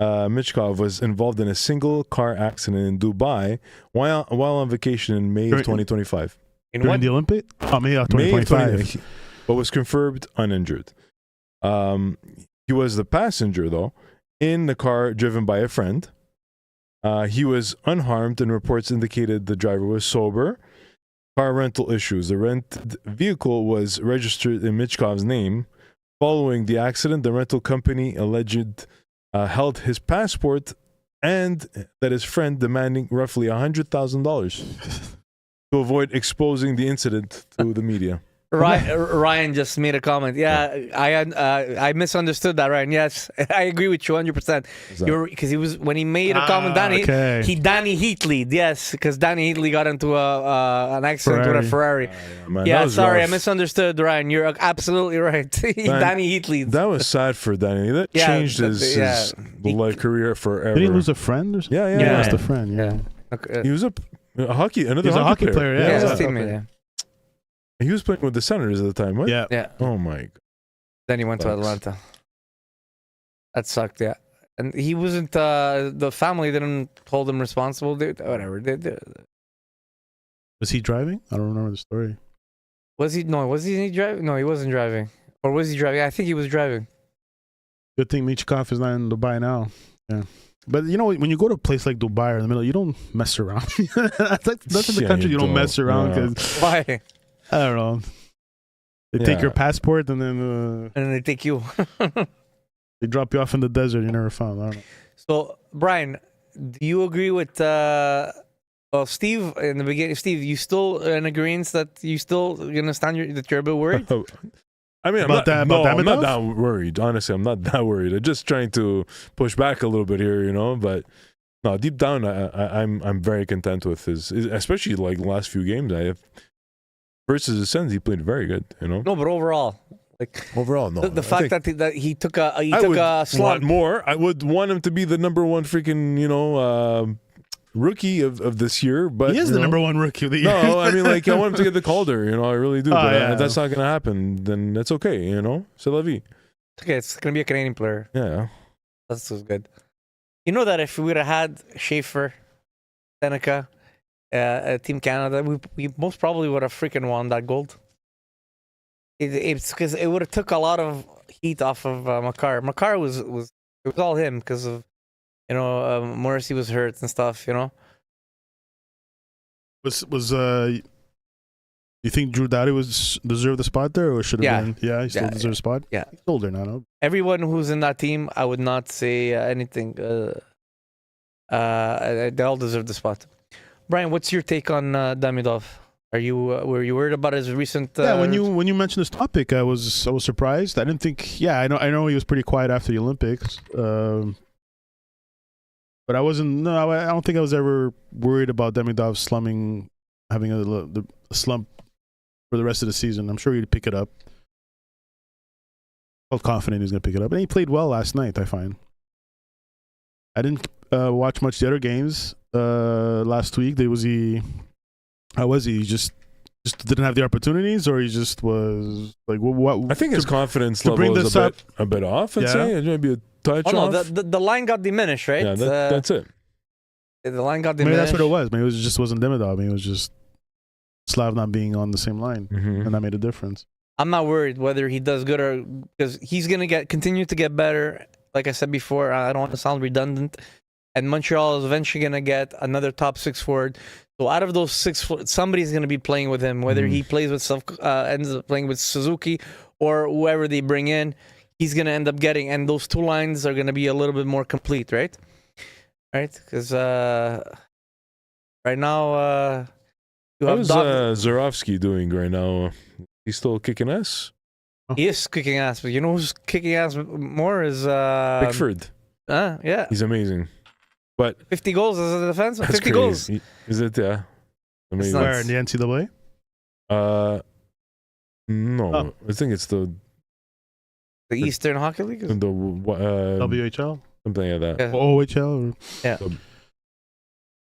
Michkov was involved in a single car accident in Dubai while on vacation in May of 2025. In During what? the Olympic? Oh, May of May of 2025. but was confirmed uninjured. He was the passenger, though, in the car driven by a friend. He was unharmed, and reports indicated the driver was sober. Car rental issues. The rented vehicle was registered in Michkov's name. Following the accident, the rental company alleged held his passport and that his friend demanding roughly $100,000 to avoid exposing the incident to the media. Ryan just made a comment. Yeah, I misunderstood that, Ryan. Yes, I agree with you 100%. Because he was when he made a comment, Danny Heatley. Yes, because Danny Heatley got into an accident with a Ferrari. Yeah, sorry, rough. I misunderstood, Ryan. You're absolutely right. Danny Heatley. That was sad for Danny. That changed his life career forever. Did he lose a friend or something? Yeah. He lost a friend. Yeah. Okay. He was a hockey player. Yeah, his teammate. Yeah. He was playing with the Senators at the time, right? Yeah. Oh my god. Then he went to Atlanta. That sucked, yeah. And he wasn't, the family didn't hold him responsible. Whatever. Was he driving? I don't remember the story. Was he driving? No, he wasn't driving. Or was he driving? I think he was driving. Good thing Michkov is not in Dubai now. Yeah. But you know, when you go to a place like Dubai or in the middle, you don't mess around. that's in the country you don't mess around. Cause, why? I don't know. They take your passport and then they take you. They drop you off in the desert. You never found. I don't know. So, Brian, do you agree with Steve in the beginning? Steve, you still in agreement that you still gonna stand that you're a bit worried? I mean, I'm not that worried. Honestly, I'm not that worried. I'm just trying to push back a little bit here, you know. But no, deep down, I'm very content with his, especially like the last few games. Versus the Sens, he played very good, you know. No, but overall, no. The fact that he took a slump. Want more. I would want him to be the number one freaking rookie of this year. But he is the number one rookie of the year. No, I mean I want him to get the Calder. You know, I really do. But if that's not gonna happen, then that's okay. You know, c'est la vie. Okay, it's gonna be a Canadian player. Yeah, that's good. You know that if we would have had Schaefer, Seneca. Team Canada, we most probably would have freaking won that gold. It's because it would have took a lot of heat off of Makar. Makar was it was all him because of Morrissey was hurt and stuff. You know. You think Drew Doughty deserved the spot there, or should have been? Yeah, he still deserves a spot. Yeah, he's older now. No? Everyone who's in that team, I would not say anything. They all deserve the spot. Brian, what's your take on Damidov? Were you worried about his recent? When you mentioned this topic, I was surprised. I didn't think. Yeah, I know he was pretty quiet after the Olympics, but I wasn't. No, I don't think I was ever worried about Damidov having a slump for the rest of the season. I'm sure he'd pick it up. I felt confident he was going to pick it up, and he played well last night. I find. I didn't watch much the other games. Last week, how was he? He just didn't have the opportunities, or he just was like what? I think his confidence level is a bit off. I'd say maybe a touch off. No, the line got diminished, right? Yeah, that's it. The line got diminished. Maybe that's what it was. Maybe it just wasn't Demidov. Maybe it was just Slav not being on the same line, and that made a difference. I'm not worried whether he does good or because he's gonna continue to get better. Like I said before, I don't want to sound redundant. And Montreal is eventually going to get another top 6 forward. So out of those 6, somebody's going to be playing with him. Whether he plays with ends up playing with Suzuki or whoever they bring in, he's going to end up getting. And those 2 lines are going to be a little bit more complete, right? Right? Because right now, how's Zarovsky doing right now? He's still kicking ass? He is kicking ass, but you know who's kicking ass more is Pickford. Yeah. He's amazing. But 50 goals as a defense? 50 crazy. goals. Is it? Yeah. Amazing. Where in the NCAA? No. I think it's the Eastern Hockey League? The WHL? Something like that. Yeah. OHL?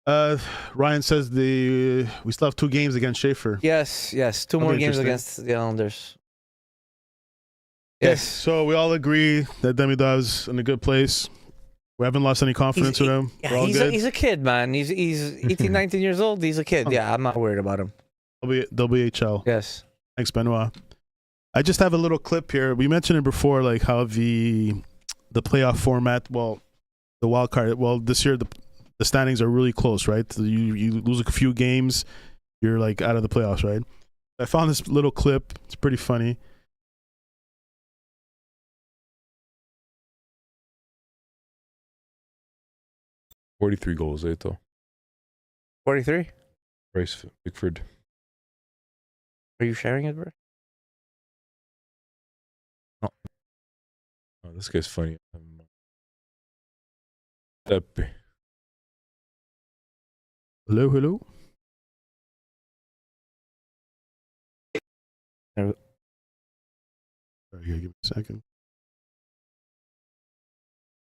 Yeah. Ryan says we still have 2 games against Schaefer. Yes. 2 more games against the Islanders. Yes. So we all agree that Demidov's in a good place. We haven't lost any confidence with him. We're all good. He's a kid, man. He's 18, 19 years old. He's a kid. Yeah, I'm not worried about him. WHL. Yes. Thanks, Benoit. I just have a little clip here. We mentioned it before, like how the playoff format. Well, the wild card. Well, this year the standings are really close, right? So you lose a few games, you're like out of the playoffs, right? I found this little clip. It's pretty funny. $43 goals, though. 43? Bryce Bickford. Are you sharing it, bro? Oh, this guy's funny. Pepe. Hello, hello. Sorry, give me a second.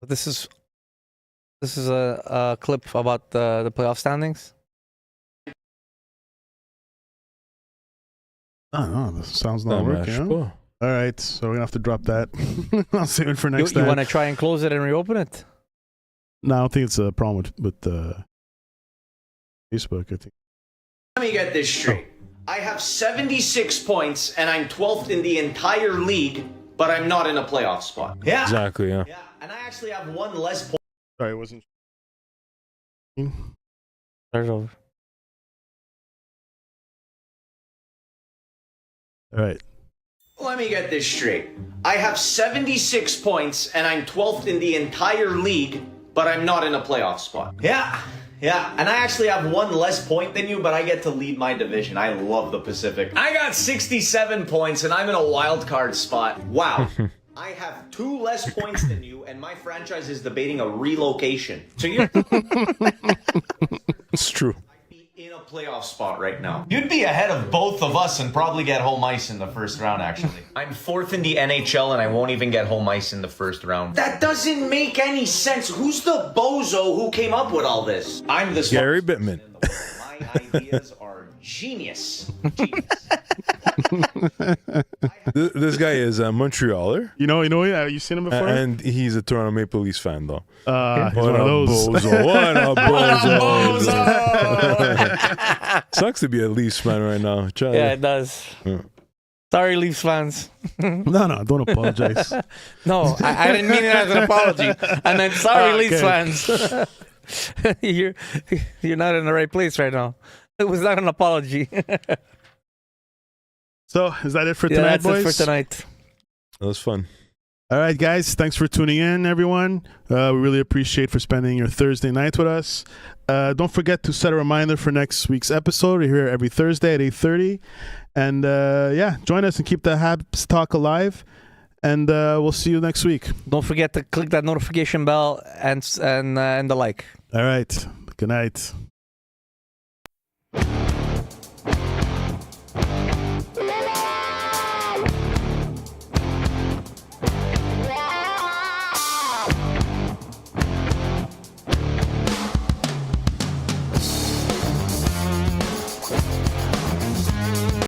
This is a clip about the playoff standings. Oh, no, this sounds not working. Huh? All right, so we're gonna have to drop that. I'll save it for next time. You want to try and close it and reopen it? No, I don't think it's a problem with Facebook. I think. Let me get this straight. I have 76 points and I'm 12th in the entire league, but I'm not in a playoff spot. Yeah. Exactly, yeah. Yeah, and I actually have one less point. Sorry, it wasn't. Start over. All right. Let me get this straight. I have 76 points and I'm 12th in the entire league, but I'm not in a playoff spot. Yeah. Yeah, and I actually have one less point than you, but I get to lead my division. I love the Pacific. I got 67 points and I'm in a wild card spot. Wow. I have 2 less points than you, and my franchise is debating a relocation. So you're It's true. in a playoff spot right now. You'd be ahead of both of us and probably get home ice in the first round, actually. I'm 4th in the NHL and I won't even get home ice in the first round. That doesn't make any sense. Who's the bozo who came up with all this? I'm the Gary smartest Bittman. person in the world. My ideas are genius. This guy is a Montrealer. You know, you seen him before? And he's a Toronto Maple Leafs fan, though. He's What one a of those. bozo. What a bozo. Sucks to be a Leafs fan right now. Yeah, it does. Yeah. Sorry, Leafs fans. No, don't apologize. No, I didn't mean it as an apology. I meant sorry, Okay. Leafs fans. you're not in the right place right now. It was not an apology. So, is that it for tonight, that's boys? it for tonight. That was fun. All right, guys. Thanks for tuning in, everyone. We really appreciate for spending your Thursday night with us. Don't forget to set a reminder for next week's episode. We're here every Thursday at 8:30. And, join us and keep the Habs talk alive. And we'll see you next week. Don't forget to click that notification bell and the like. All right. Good night.